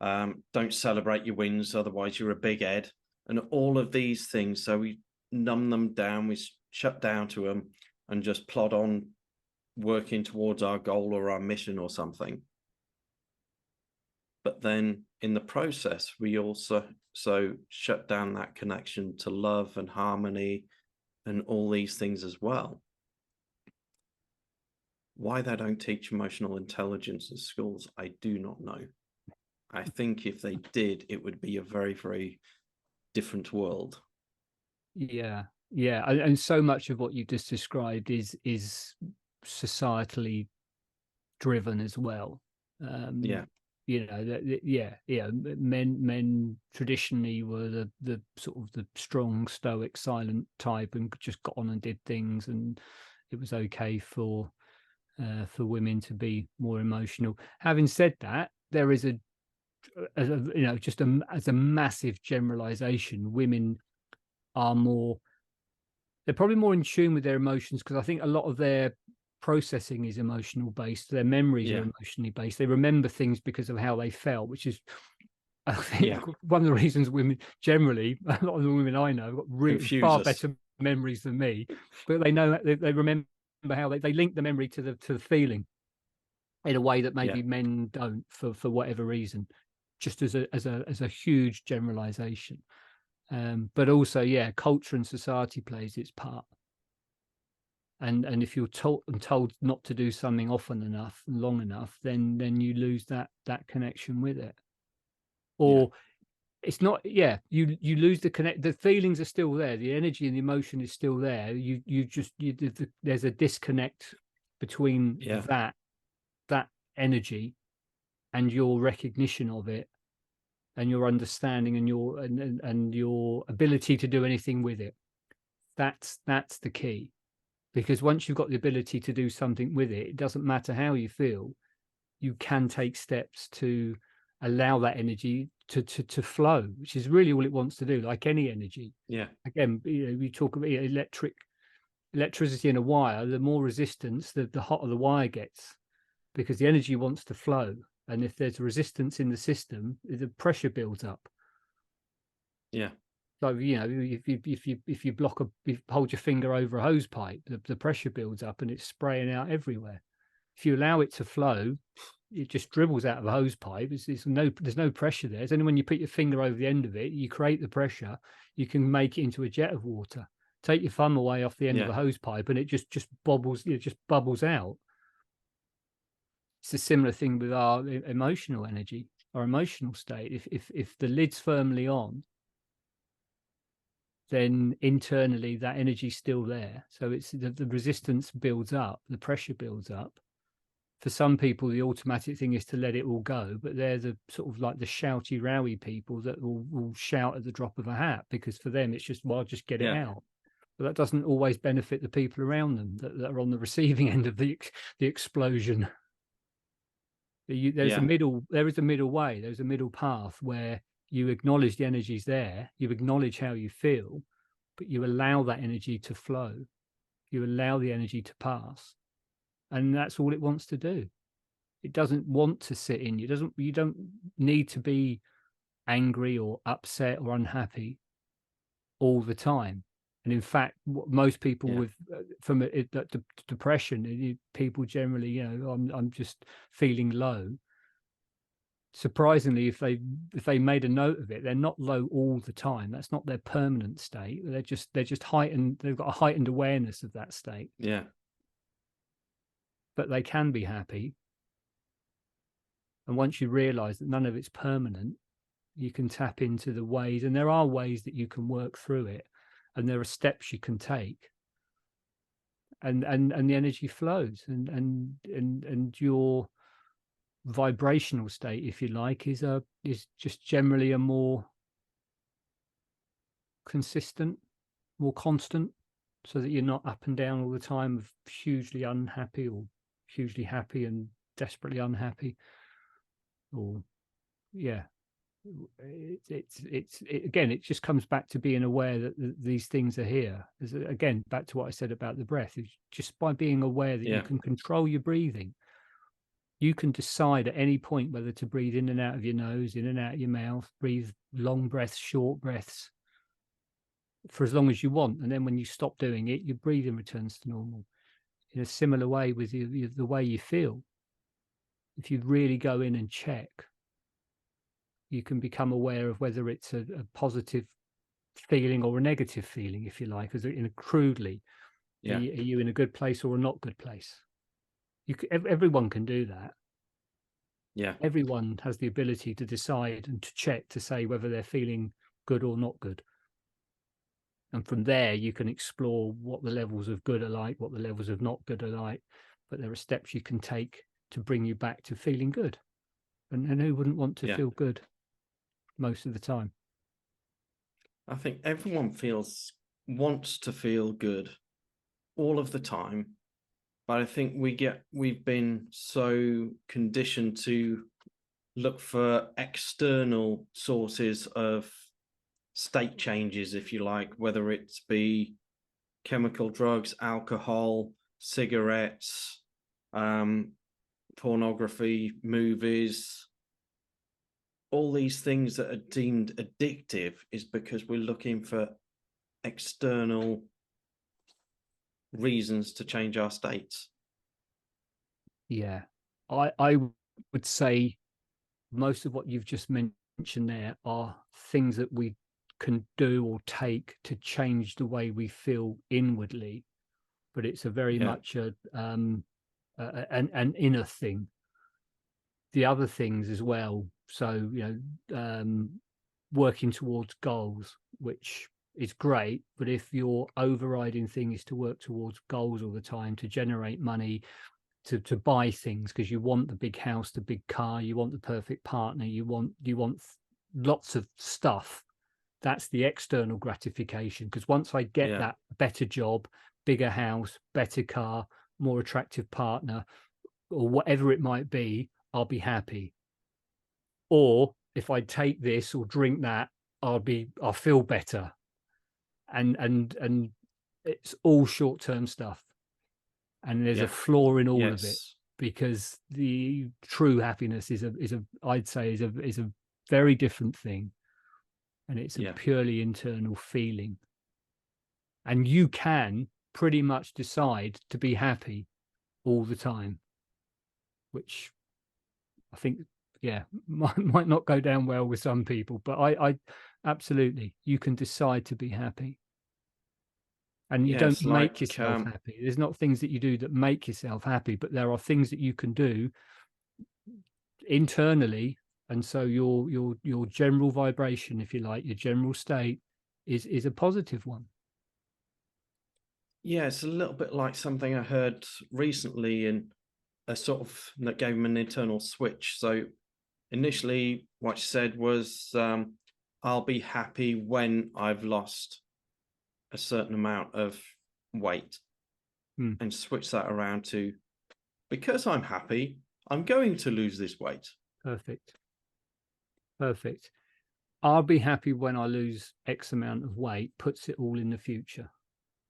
Don't celebrate your wins, otherwise you're a big head. And all of these things. So we numb them down, we shut down to them and just plod on working towards our goal or our mission or something. But then in the process, we also shut down that connection to love and harmony and all these things as well. Why they don't teach emotional intelligence in schools, I do not know. I think if they did, it would be a very, very different world. Yeah, and so much of what you just described is societally driven as well. Men traditionally were the sort of the strong, stoic, silent type, and just got on and did things, and it was okay for women to be more emotional. Having said that, there is as a massive generalization, women are they're probably more in tune with their emotions, because I think a lot of their processing is emotional based. Their memories are emotionally based. They remember things because of how they felt, which is, I think, one of the reasons women generally, a lot of the women I know have got really far better memories than me, but they know they remember how they link the memory to the feeling in a way that maybe men don't, for whatever reason, just as a huge generalization. But also, culture and society plays its part. And if you're told not to do something often enough, long enough, then you lose that connection with it. Or it's not, you lose the feelings are still there, the energy and the emotion is still there. There's a disconnect between that energy and your recognition of it, and your understanding and your ability to do anything with it. That's the key. Because once you've got the ability to do something with it, it doesn't matter how you feel, you can take steps to allow that energy to flow, which is really all it wants to do, like any energy. Again, we talk about electricity in a wire. The more resistance, the hotter the wire gets, because the energy wants to flow. And if there's resistance in the system, the pressure builds up. So, if you hold your finger over a hose pipe, the pressure builds up and it's spraying out everywhere. If you allow it to flow, it just dribbles out of a hose pipe. There's no pressure there. It's only when you put your finger over the end of it, you create the pressure, you can make it into a jet of water. Take your thumb away off the end of a hose pipe and it just bubbles, just bubbles out. It's a similar thing with our emotional energy, our emotional state. If the lid's firmly on, then internally that energy's still there. So it's the resistance builds up, the pressure builds up. For some people, the automatic thing is to let it all go, but they're the sort of like the shouty, rowy people that will shout at the drop of a hat, because for them it's just, well, just get it out. But that doesn't always benefit the people around them that are on the receiving end of the explosion. There is a middle way. There's a middle path where you acknowledge the energy's there, you acknowledge how you feel, but you allow that energy to flow. You allow the energy to pass. And that's all it wants to do. It doesn't want to sit in you. You don't need to be angry or upset or unhappy all the time. And in fact, most people with from depression, people generally, I'm just feeling low. Surprisingly, if they made a note of it, they're not low all the time. That's not their permanent state. They're just heightened. They've got a heightened awareness of that state. But they can be happy. And once you realize that none of it's permanent, you can tap into the ways, and there are ways that you can work through it, and there are steps you can take. and the energy flows, and your vibrational state, if you like, is just generally a more consistent, more constant, so that you're not up and down all the time of hugely unhappy or hugely happy and desperately unhappy. Or again, it just comes back to being aware that these things are here. Again, back to what I said about the breath, is just by being aware that you can control your breathing, you can decide at any point whether to breathe in and out of your nose, in and out of your mouth, breathe long breaths, short breaths, for as long as you want. And then when you stop doing it, your breathing returns to normal. In a similar way with the way you feel, if you really go in and check, you can become aware of whether it's a positive feeling or a negative feeling, if you like, crudely. Are you in a good place or a not good place? Everyone can do that. Yeah. Everyone has the ability to decide and to check to say whether they're feeling good or not good. And from there, you can explore what the levels of good are like, what the levels of not good are like. But there are steps you can take to bring you back to feeling good. And who wouldn't want to feel good most of the time? I think everyone wants to feel good all of the time. But I think we've been so conditioned to look for external sources of state changes, if you like, whether it be chemical, drugs, alcohol, cigarettes, pornography, movies. All these things that are deemed addictive is because we're looking for external reasons to change our states. Yeah, I would say most of what you've just mentioned there are things that we can do or take to change the way we feel inwardly, but it's a very much an inner thing. The other things as well, so working towards goals, which is great, but if your overriding thing is to work towards goals all the time, to generate money, to buy things because you want the big house, the big car, you want the perfect partner, you want lots of stuff, that's the external gratification. Because once I get that better job, bigger house, better car, more attractive partner, or whatever it might be, I'll be happy. Or if I take this or drink that, I'll feel better. And it's all short-term stuff. And there's a flaw in all of it, because the true happiness I'd say is a very different thing. And it's a purely internal feeling. And you can pretty much decide to be happy all the time, which I think, might not go down well with some people, but I absolutely, you can decide to be happy. And you don't make yourself happy. There's not things that you do that make yourself happy, but there are things that you can do internally. And so your general vibration, if you like, your general state is a positive one. Yeah, it's a little bit like something I heard recently in a sort of that gave him an internal switch. So initially what she said was, I'll be happy when I've lost a certain amount of weight, and switch that around to, because I'm happy, I'm going to lose this weight. Perfect. I'll be happy when I lose X amount of weight, puts it all in the future.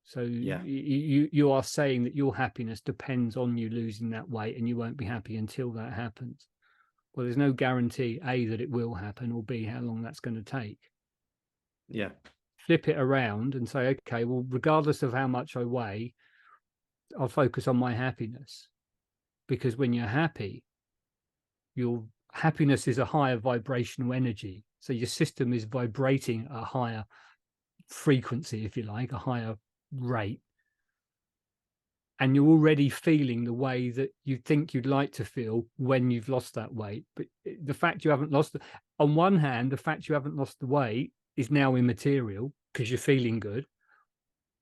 So you are saying that your happiness depends on you losing that weight, and you won't be happy until that happens. Well, there's no guarantee, A, that it will happen, or B, how long that's going to take. Yeah. Flip it around and say, okay, well, regardless of how much I weigh, I'll focus on my happiness. Because when you're happy, your happiness is a higher vibrational energy. So your system is vibrating a higher frequency, if you like, a higher rate. And you're already feeling the way that you think you'd like to feel when you've lost that weight. But the fact you haven't lost, on one hand, the fact you haven't lost the weight is now immaterial because you're feeling good.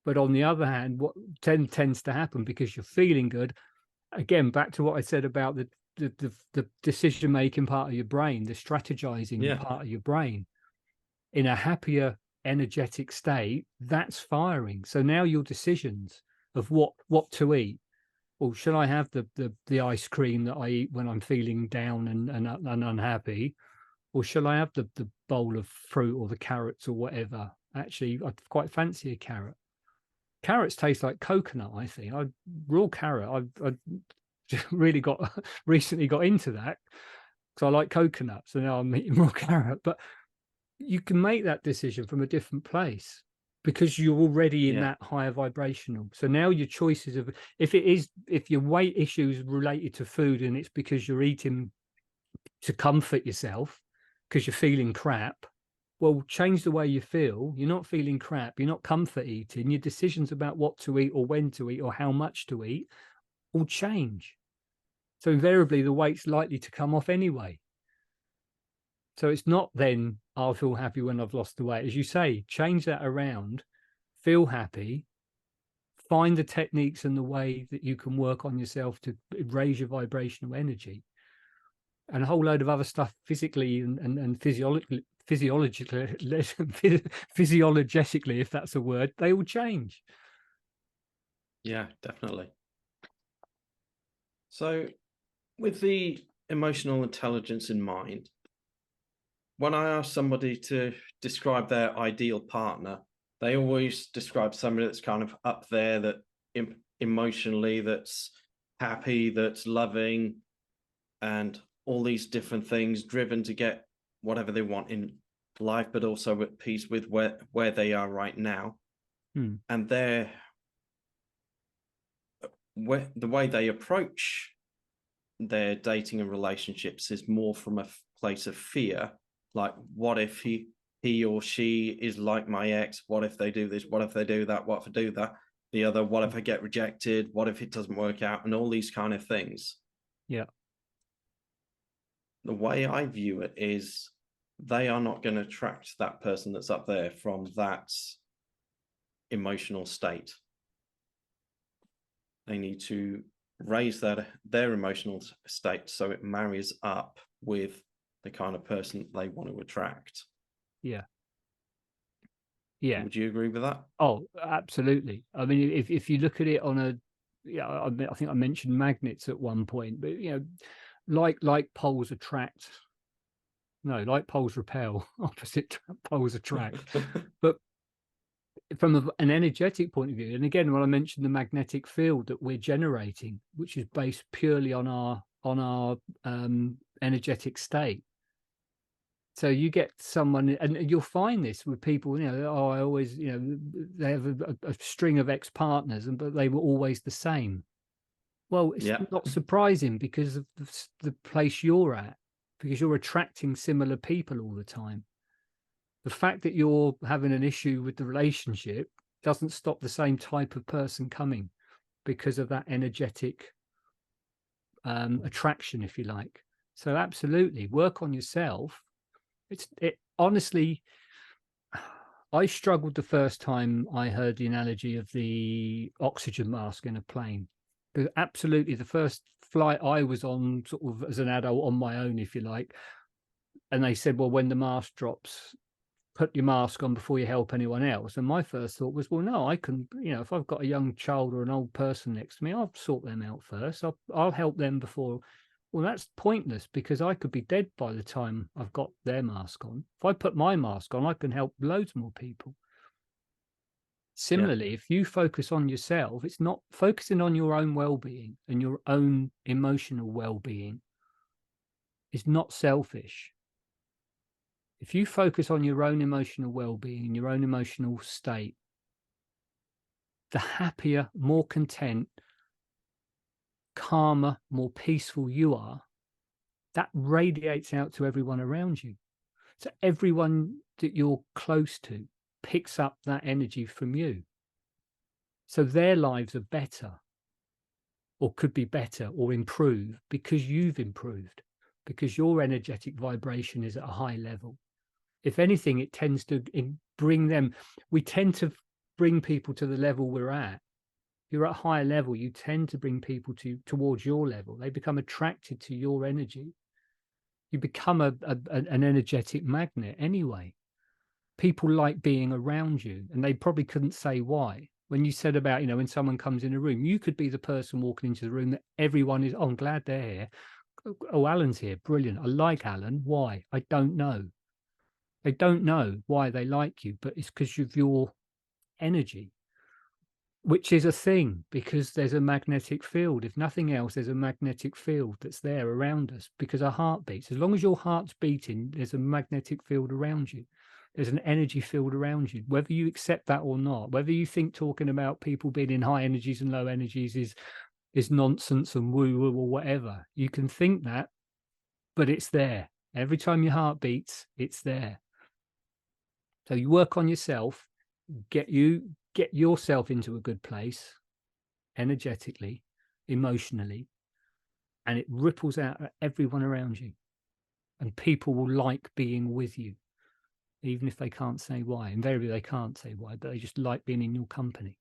But on the other hand, what tends to happen, because you're feeling good, again, back to what I said about the decision making part of your brain, the strategizing part of your brain, in a happier energetic state, that's firing. So now your decisions of what to eat, or shall I have the ice cream that I eat when I'm feeling down and unhappy, or shall I have the bowl of fruit or the carrots or whatever? Actually, I quite fancy a carrot. Carrots taste like coconut, I think. Raw carrot, I really recently got into that because I like coconut. So now I'm eating raw carrot. But you can make that decision from a different place because you're already in that higher vibrational. So now your choices of, if your weight issues related to food and it's because you're eating to comfort yourself because you're feeling crap, well, change the way you feel. You're not feeling crap. You're not comfort eating. Your decisions about what to eat or when to eat or how much to eat will change. So invariably, the weight's likely to come off anyway. So it's not then, I'll feel happy when I've lost the weight. As you say, change that around, feel happy, find the techniques and the way that you can work on yourself to raise your vibrational energy. And a whole load of other stuff physically and physiologically, if that's a word, they will change. Yeah, definitely. So with the emotional intelligence in mind, when I ask somebody to describe their ideal partner, they always describe somebody that's kind of up there, that emotionally, that's happy, that's loving, and all these different things, driven to get whatever they want in life, but also at peace with where they are right now. And the way they approach their dating and relationships is more from a place of fear. Like, what if he or she is like my ex? What if they do this? What if they do that? What if I do that? The other, what if I get rejected? What if it doesn't work out? And all these kind of things. Yeah. The way I view it is they are not going to attract that person that's up there from that emotional state. They need to raise their emotional state so it marries up with the kind of person they want to attract. Yeah. Would you agree with that? Oh, absolutely. I mean, if you look at it on a, I think I mentioned magnets at one point, but like poles attract. No, like poles repel. Opposite poles attract. But from an energetic point of view, and again, when I mentioned the magnetic field that we're generating, which is based purely on our energetic state. So you get someone, and you'll find this with people, I always, they have a string of ex-partners, but they were always the same. Well, it's not surprising because of the place you're at, because you're attracting similar people all the time. The fact that you're having an issue with the relationship doesn't stop the same type of person coming because of that energetic attraction, if you like. So absolutely, work on yourself. It honestly, I struggled the first time I heard the analogy of the oxygen mask in a plane. But absolutely, the first flight I was on, sort of as an adult on my own, if you like, and they said, well, when the mask drops, put your mask on before you help anyone else. And my first thought was, well, no, I can, if I've got a young child or an old person next to me, I'll sort them out first. I'll help them before. Well, that's pointless because I could be dead by the time I've got their mask on. If I put my mask on, I can help loads more people. Similarly, if you focus on yourself, it's not focusing on your own well-being and your own emotional well-being. It's not selfish. If you focus on your own emotional well-being, your own emotional state, the happier, more content, calmer, more peaceful you are, that radiates out to everyone around you. So everyone that you're close to picks up that energy from you. So their lives are better, or could be better, or improve because you've improved, because your energetic vibration is at a high level. If anything, it tends to bring them. We tend to bring people to the level we're at, if you're at a higher level, you tend to bring people towards your level. They become attracted to your energy. You become an energetic magnet anyway. People like being around you, and they probably couldn't say why. When you said about, you know, when someone comes in a room, you could be the person walking into the room that everyone is, oh, I'm glad they're here. Oh, Alan's here. Brilliant. I like Alan. Why? I don't know. They don't know why they like you, but it's because of your energy, which is a thing, because there's a magnetic field. If nothing else, there's a magnetic field that's there around us because our heart beats. As long as your heart's beating, there's a magnetic field around you. There's an energy field around you, whether you accept that or not, whether you think talking about people being in high energies and low energies is nonsense and woo-woo or whatever. You can think that, but it's there. Every time your heart beats, it's there. So you work on yourself, get yourself into a good place, energetically, emotionally, and it ripples out at everyone around you. And people will like being with you, even if they can't say why. Invariably, they can't say why, but they just like being in your company.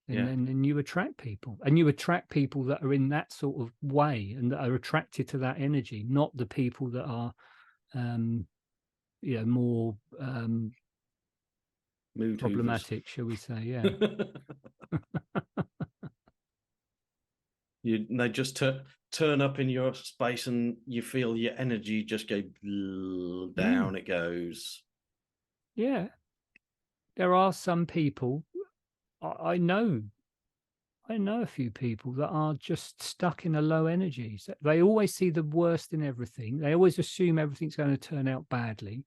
And then you attract people, and you attract people that are in that sort of way and that are attracted to that energy, not the people that are, more mood problematic, shall we say? Yeah. They just turn up in your space, and you feel your energy just go down. It goes. Yeah. There are some people, I know a few people that are just stuck in a low energy. So they always see the worst in everything. They always assume everything's going to turn out badly.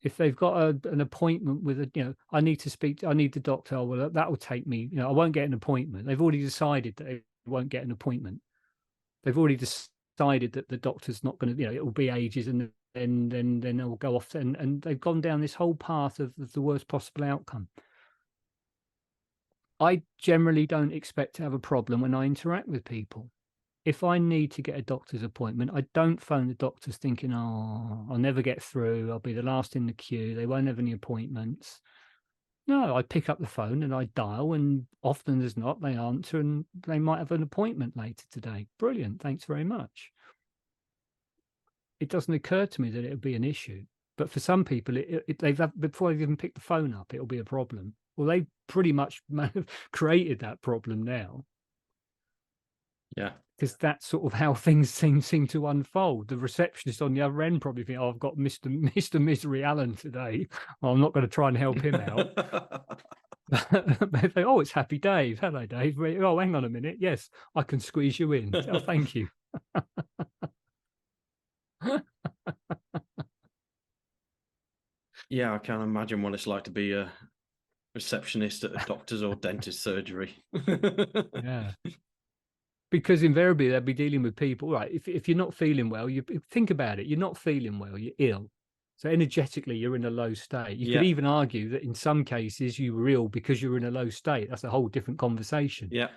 If they've got an appointment with I need the doctor. Oh, well, that will take me, I won't get an appointment. They've already decided that they won't get an appointment. They've already decided that the doctor's not going to, it will be ages, and then they'll go off, and they've gone down this whole path of the worst possible outcome. I generally don't expect to have a problem when I interact with people. If I need to get a doctor's appointment, I don't phone the doctors thinking, oh, I'll never get through. I'll be the last in the queue. They won't have any appointments. No, I pick up the phone and I dial, and often as not, they answer, and they might have an appointment later today. Brilliant. Thanks very much. It doesn't occur to me that it would be an issue. But for some people, before they've even picked the phone up, it'll be a problem. Well, they pretty much created that problem now. Yeah. Because that's sort of how things seem to unfold. The receptionist on the other end probably think, oh, I've got Mr. Misery Allen today. Well, I'm not going to try and help him out. They think, oh, it's Happy Dave. Hello, Dave. Oh, hang on a minute. Yes, I can squeeze you in. Oh, thank you. Yeah, I can't imagine what it's like to be a receptionist at a doctor's or dentist surgery. Yeah. Because invariably they'll be dealing with people, right? If you're not feeling well, you think about it. You're not feeling well. You're ill. So energetically, you're in a low state. You could even argue that in some cases you were ill because you're in a low state. That's a whole different conversation. Yeah.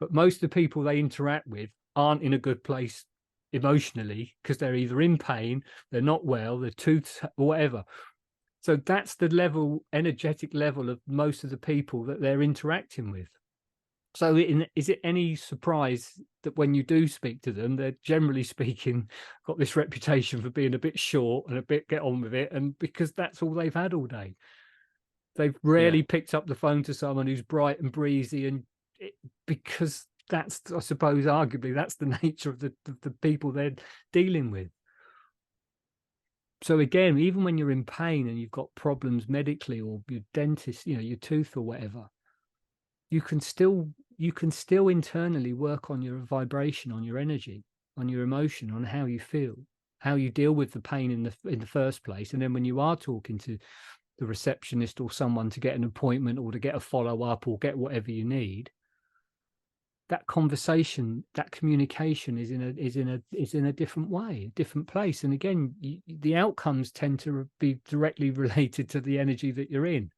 But most of the people they interact with aren't in a good place emotionally because they're either in pain, they're not well, they're or whatever. So that's the energetic level of most of the people that they're interacting with. So is it any surprise that when you do speak to them, they're generally speaking got this reputation for being a bit short and a bit get on with it, and because that's all they've had all day. They've rarely picked up the phone to someone who's bright and breezy, and because that's, I suppose, arguably that's the nature of the people they're dealing with. So again, even when you're in pain and you've got problems medically, or your dentist, your tooth or whatever, you can still internally work on your vibration, on your energy, on your emotion, on how you feel, how you deal with the pain in the first place. And then when you are talking to the receptionist or someone to get an appointment or to get a follow-up or get whatever you need, that conversation, that communication is in a different way, a different place. And again, the outcomes tend to be directly related to the energy that you're in.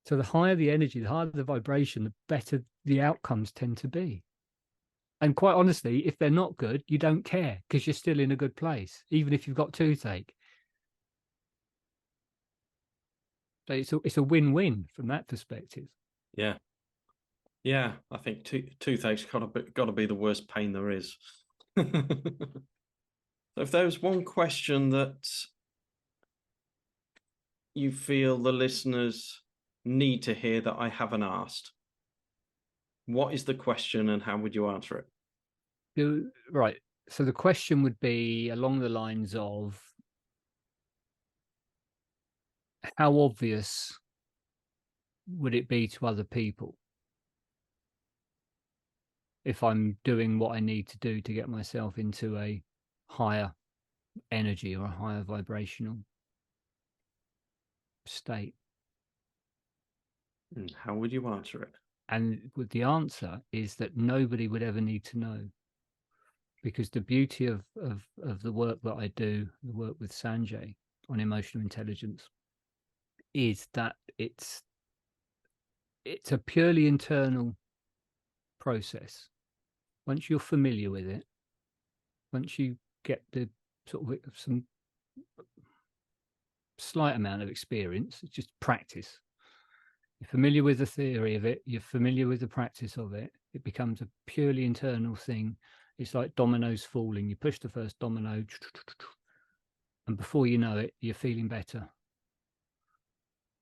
So the higher the energy, the higher the vibration, the better the outcomes tend to be. And quite honestly, if they're not good, you don't care because you're still in a good place, even if you've got toothache. So it's a win-win from that perspective. Yeah. Yeah, I think toothache's got to be the worst pain there is. So if there was one question that you feel the listeners need to hear that I haven't asked, what is the question and how would you answer it? Right. So the question would be along the lines of, how obvious would it be to other people if I'm doing what I need to do to get myself into a higher energy or a higher vibrational state? And how would you answer it? And the answer is that nobody would ever need to know, because the beauty of the work that I do, the work with Sanjay on emotional intelligence, is that it's a purely internal process. Once you're familiar with it, once you get the sort of some slight amount of experience, it's just practice. You're familiar with the theory of it, you're familiar with the practice of it, it becomes a purely internal thing. It's like dominoes falling. You push the first domino, and before you know it, you're feeling better.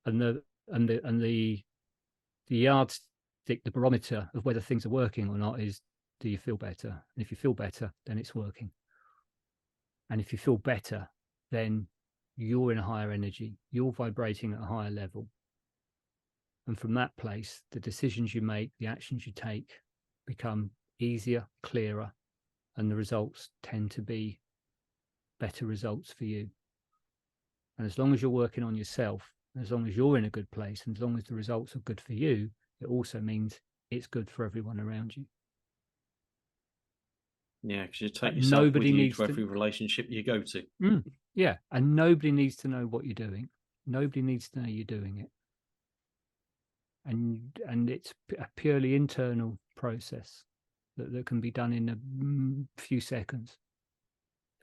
And the yardstick, the barometer of whether things are working or not is, do you feel better? And if you feel better, then it's working. And if you feel better, then you're in a higher energy, you're vibrating at a higher level. And from that place, the decisions you make, the actions you take become easier, clearer, and the results tend to be better results for you. And as long as you're working on yourself, as long as you're in a good place, and as long as the results are good for you, it also means it's good for everyone around you. Yeah, because you take yourself Nobody with you needs to every relationship you go to. Yeah, and nobody needs to know what you're doing. Nobody needs to know you're doing it. And it's a purely internal process that can be done in a few seconds.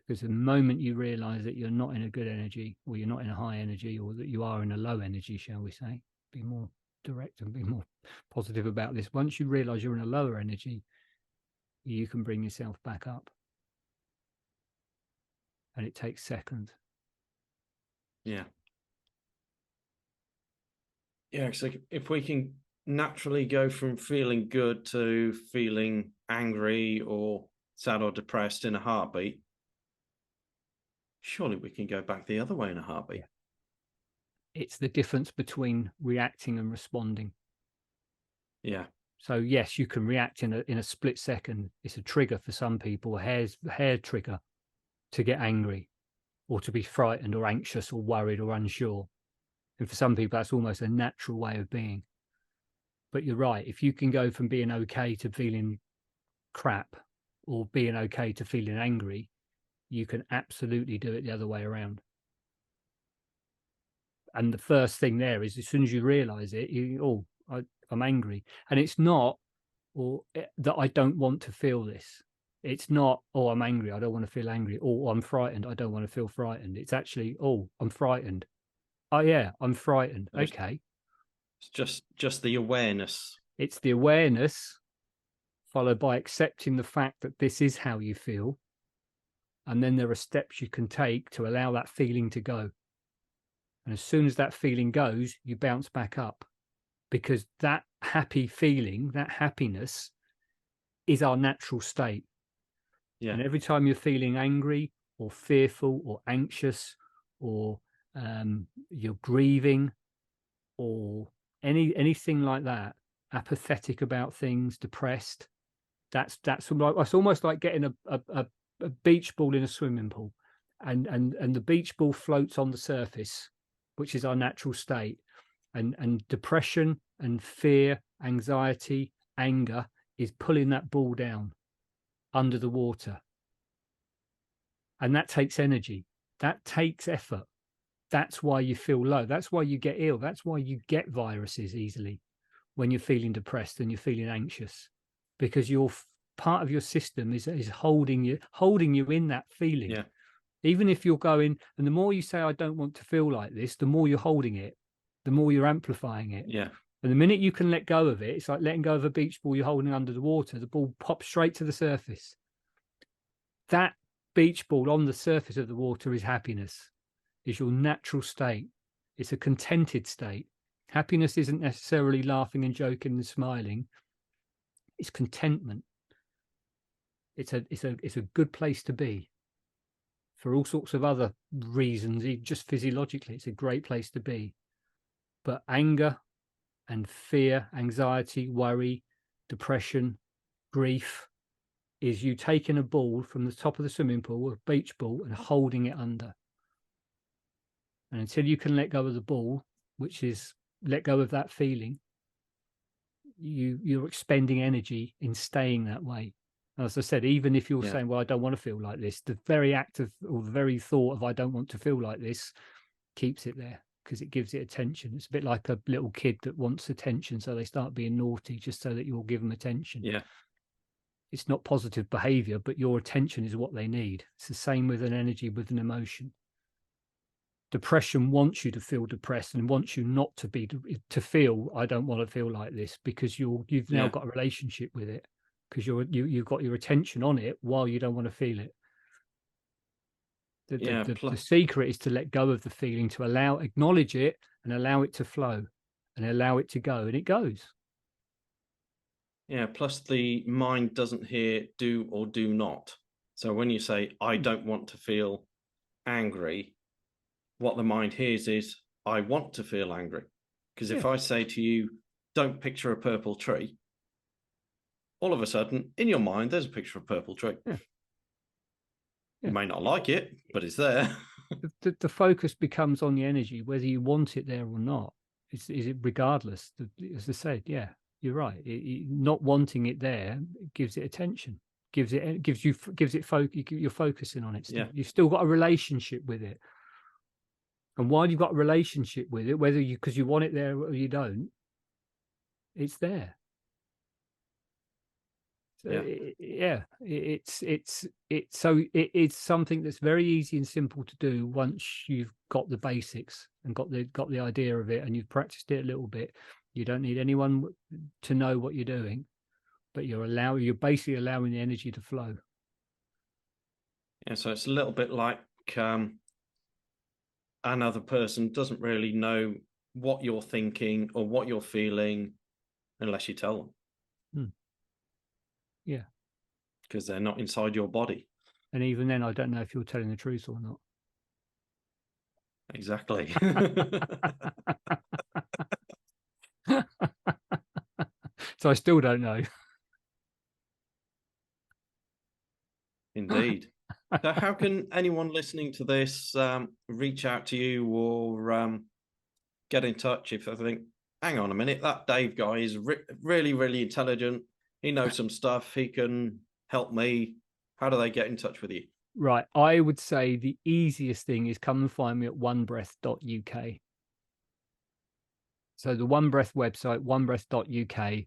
Because the moment you realize that you're not in a good energy, or you're not in a high energy, or that you are in a low energy, shall we say, be more direct and be more positive about this. Once you realize you're in a lower energy, you can bring yourself back up. And it takes seconds. Yeah. Yeah, so if we can naturally go from feeling good to feeling angry or sad or depressed in a heartbeat, surely we can go back the other way in a heartbeat. Yeah. It's the difference between reacting and responding. Yeah. So yes, you can react in a split second. It's a trigger for some people, a hair trigger to get angry or to be frightened or anxious or worried or unsure. And for some people, that's almost a natural way of being. But you're right. If you can go from being okay to feeling crap, or being okay to feeling angry, you can absolutely do it the other way around. And the first thing there is, as soon as you realize it, I'm angry. And it's not that I don't want to feel this. It's not, I'm angry, I don't want to feel angry. Or I'm frightened, I don't want to feel frightened. It's actually, I'm frightened. Oh yeah, I'm frightened. Okay. It's just the awareness. It's the awareness followed by accepting the fact that this is how you feel. And then there are steps you can take to allow that feeling to go. And as soon as that feeling goes, you bounce back up, because that happy feeling, that happiness, is our natural state. Yeah. And every time you're feeling angry or fearful or anxious, or you're grieving, or anything like that, apathetic about things, depressed, that's almost like getting a beach ball in a swimming pool, and the beach ball floats on the surface, which is our natural state, and depression and fear, anxiety, anger is pulling that ball down under the water. And that takes energy, that takes effort. That's why you feel low. That's why you get ill. That's why you get viruses easily when you're feeling depressed and you're feeling anxious, because your part of your system is holding you in that feeling. Yeah. Even if you're going, and the more you say, I don't want to feel like this, the more you're holding it. the more you're amplifying it. Yeah. And the minute you can let go of it, it's like letting go of a beach ball you're holding under the water. The ball pops straight to the surface. That beach ball on the surface of the water is happiness, is your natural state. It's a contented state. Happiness isn't necessarily laughing and joking and smiling. It's contentment. It's a good place to be. For all sorts of other reasons, just physiologically, it's a great place to be. But anger and fear, anxiety, worry, depression, grief is you taking a ball from the top of the swimming pool, a beach ball, and holding it under. And until you can let go of the ball, which is let go of that feeling, you're expending energy in staying that way. As I said, even if you're saying, well, I don't want to feel like this, the very act of, or the very thought of I don't want to feel like this keeps it there, because it gives it attention. It's a bit like a little kid that wants attention, so they start being naughty just so that you'll give them attention. Yeah. It's not positive behavior, but your attention is what they need. It's the same with an energy, with an emotion. Depression wants you to feel depressed and wants you not to be, to feel, I don't want to feel like this, because you've now got a relationship with it, because you've got your attention on it while you don't want to feel it. The secret is to let go of the feeling, to acknowledge it and allow it to flow and allow it to go, and it goes. Yeah, plus the mind doesn't hear do or do not. So when you say, I don't want to feel angry, what the mind hears is, I want to feel angry. Because if I say to you, don't picture a purple tree, all of a sudden, in your mind, there's a picture of a purple tree. Yeah. You may not like it, but it's there. The focus becomes on the energy, whether you want it there or not. Is it regardless? As I said, you're right. Not wanting it there gives it attention, you're focusing on it. You've still got a relationship with it. And while you've got a relationship with it, whether because you want it there or you don't, it's there. So it's something that's very easy and simple to do once you've got the basics and got the idea of it, and you've practiced it a little bit. You don't need anyone to know what you're doing, but you're basically allowing the energy to flow. Yeah, so it's a little bit like another person doesn't really know what you're thinking or what you're feeling unless you tell them. Yeah. Because they're not inside your body. And even then, I don't know if you're telling the truth or not. Exactly. So I still don't know. Indeed. So how can anyone listening to this reach out to you or get in touch if I think, hang on a minute, that Dave guy is really, really intelligent. He knows some stuff. He can help me. How do they get in touch with you? Right. I would say the easiest thing is come and find me at onebreath.uk. So the One Breath website, onebreath.uk.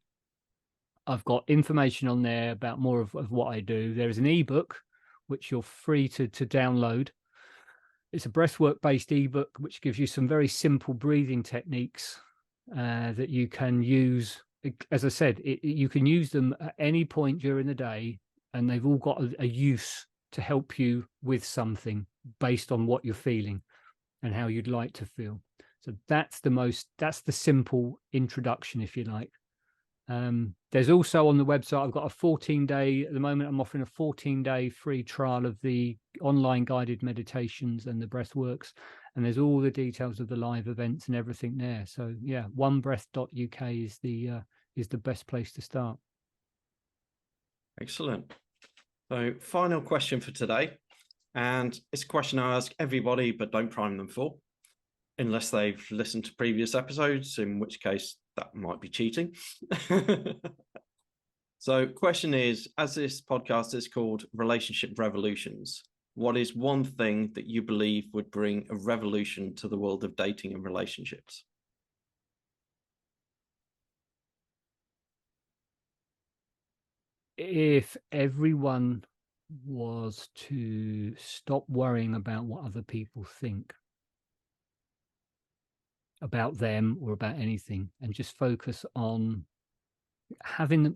I've got information on there about more of what I do. There is an ebook, which you're free to download. It's a breathwork-based ebook, which gives you some very simple breathing techniques that you can use. As I said, you can use them at any point during the day, and they've all got a use to help you with something based on what you're feeling and how you'd like to feel. So that's the simple introduction, if you like. There's also on the website, I've got a 14-day, at the moment, I'm offering a 14-day free trial of the online guided meditations and the breathworks. And there's all the details of the live events and everything there. So yeah, onebreath.uk is the best place to start. Excellent. So final question for today. And it's a question I ask everybody, but don't prime them for, unless they've listened to previous episodes, in which case that might be cheating. So question is, as this podcast is called Relationship Revolutions, what is one thing that you believe would bring a revolution to the world of dating and relationships? If everyone was to stop worrying about what other people think about them or about anything, and just focus on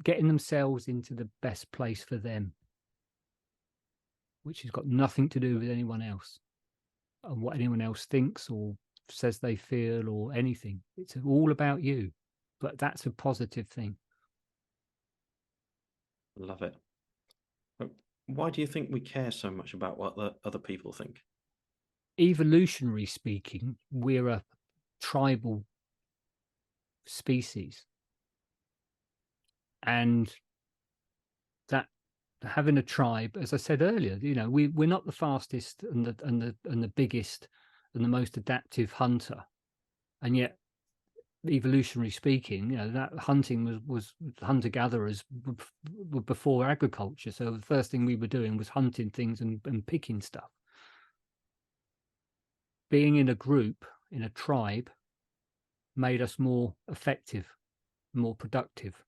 getting themselves into the best place for them, which has got nothing to do with anyone else and what anyone else thinks or says they feel or anything. It's all about you, but that's a positive thing. Love it. Why do you think we care so much about what the other people think? Evolutionary speaking, we're a tribal species, and that having a tribe, as I said earlier, we're not the fastest and the biggest and the most adaptive hunter, and yet evolutionary speaking, that hunting was hunter-gatherers before agriculture. So the first thing we were doing was hunting things and picking stuff. Being in a group, in a tribe, made us more effective, more productive.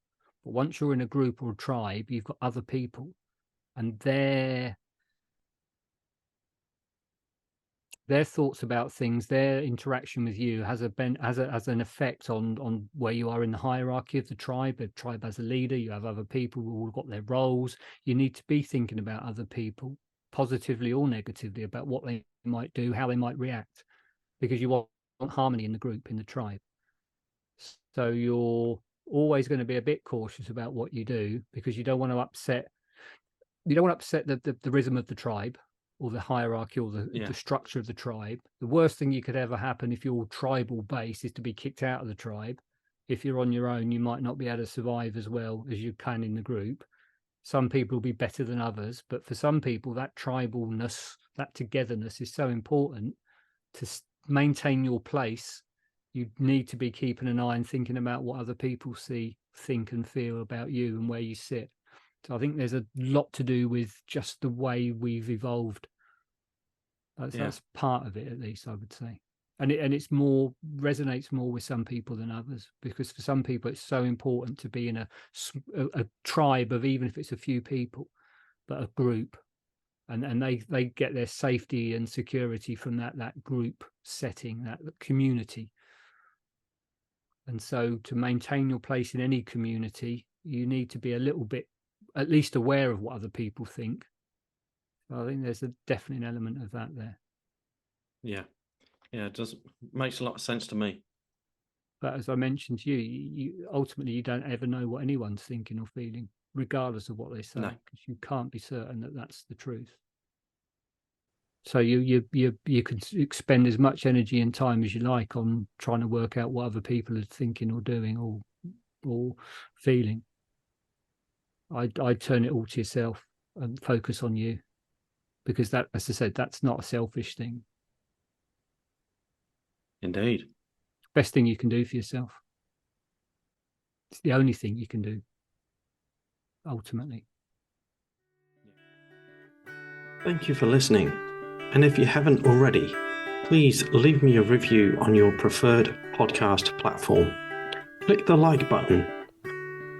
But once you're in a group or a tribe, you've got other people, and their thoughts about things, their interaction with you has an effect on where you are in the hierarchy of the tribe. A tribe has a leader, you have other people who all got their roles. You need to be thinking about other people, positively or negatively, about what they might do, how they might react, because you want harmony in the group, in the tribe. So you're always going to be a bit cautious about what you do, because you don't want to upset the rhythm of the tribe, or the hierarchy, or the structure of the tribe. The worst thing you could ever happen if you're tribal based is to be kicked out of the tribe. If you're on your own, you might not be able to survive as well as you can in the group. Some people will be better than others, but for some people, that tribalness, that togetherness is so important. To maintain your place, you need to be keeping an eye and thinking about what other people see, think and feel about you and where you sit. So I think there's a lot to do with just the way we've evolved. That's part of it, at least, I would say. And it's resonates more with some people than others, because for some people it's so important to be in a tribe of, even if it's a few people, but a group, and they get their safety and security from that group setting, that community. And so to maintain your place in any community, you need to be a little bit at least aware of what other people think. So I think there's definitely an element of that there. Yeah, it makes a lot of sense to me. But as I mentioned to you ultimately you don't ever know what anyone's thinking or feeling, regardless of what they say, because you can't be certain that that's the truth. So you can expend as much energy and time as you like on trying to work out what other people are thinking or doing or feeling. I'd turn it all to yourself and focus on you, because that, as I said, that's not a selfish thing. Indeed. Best thing you can do for yourself. It's the only thing you can do, ultimately. Thank you for listening. And if you haven't already, please leave me a review on your preferred podcast platform. Click the like button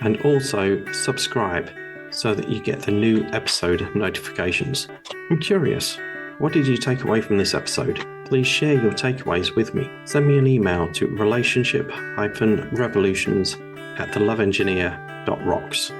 and also subscribe so that you get the new episode notifications. I'm curious, what did you take away from this episode? Please share your takeaways with me. Send me an email to relationship-revolutions@theloveengineer.rocks.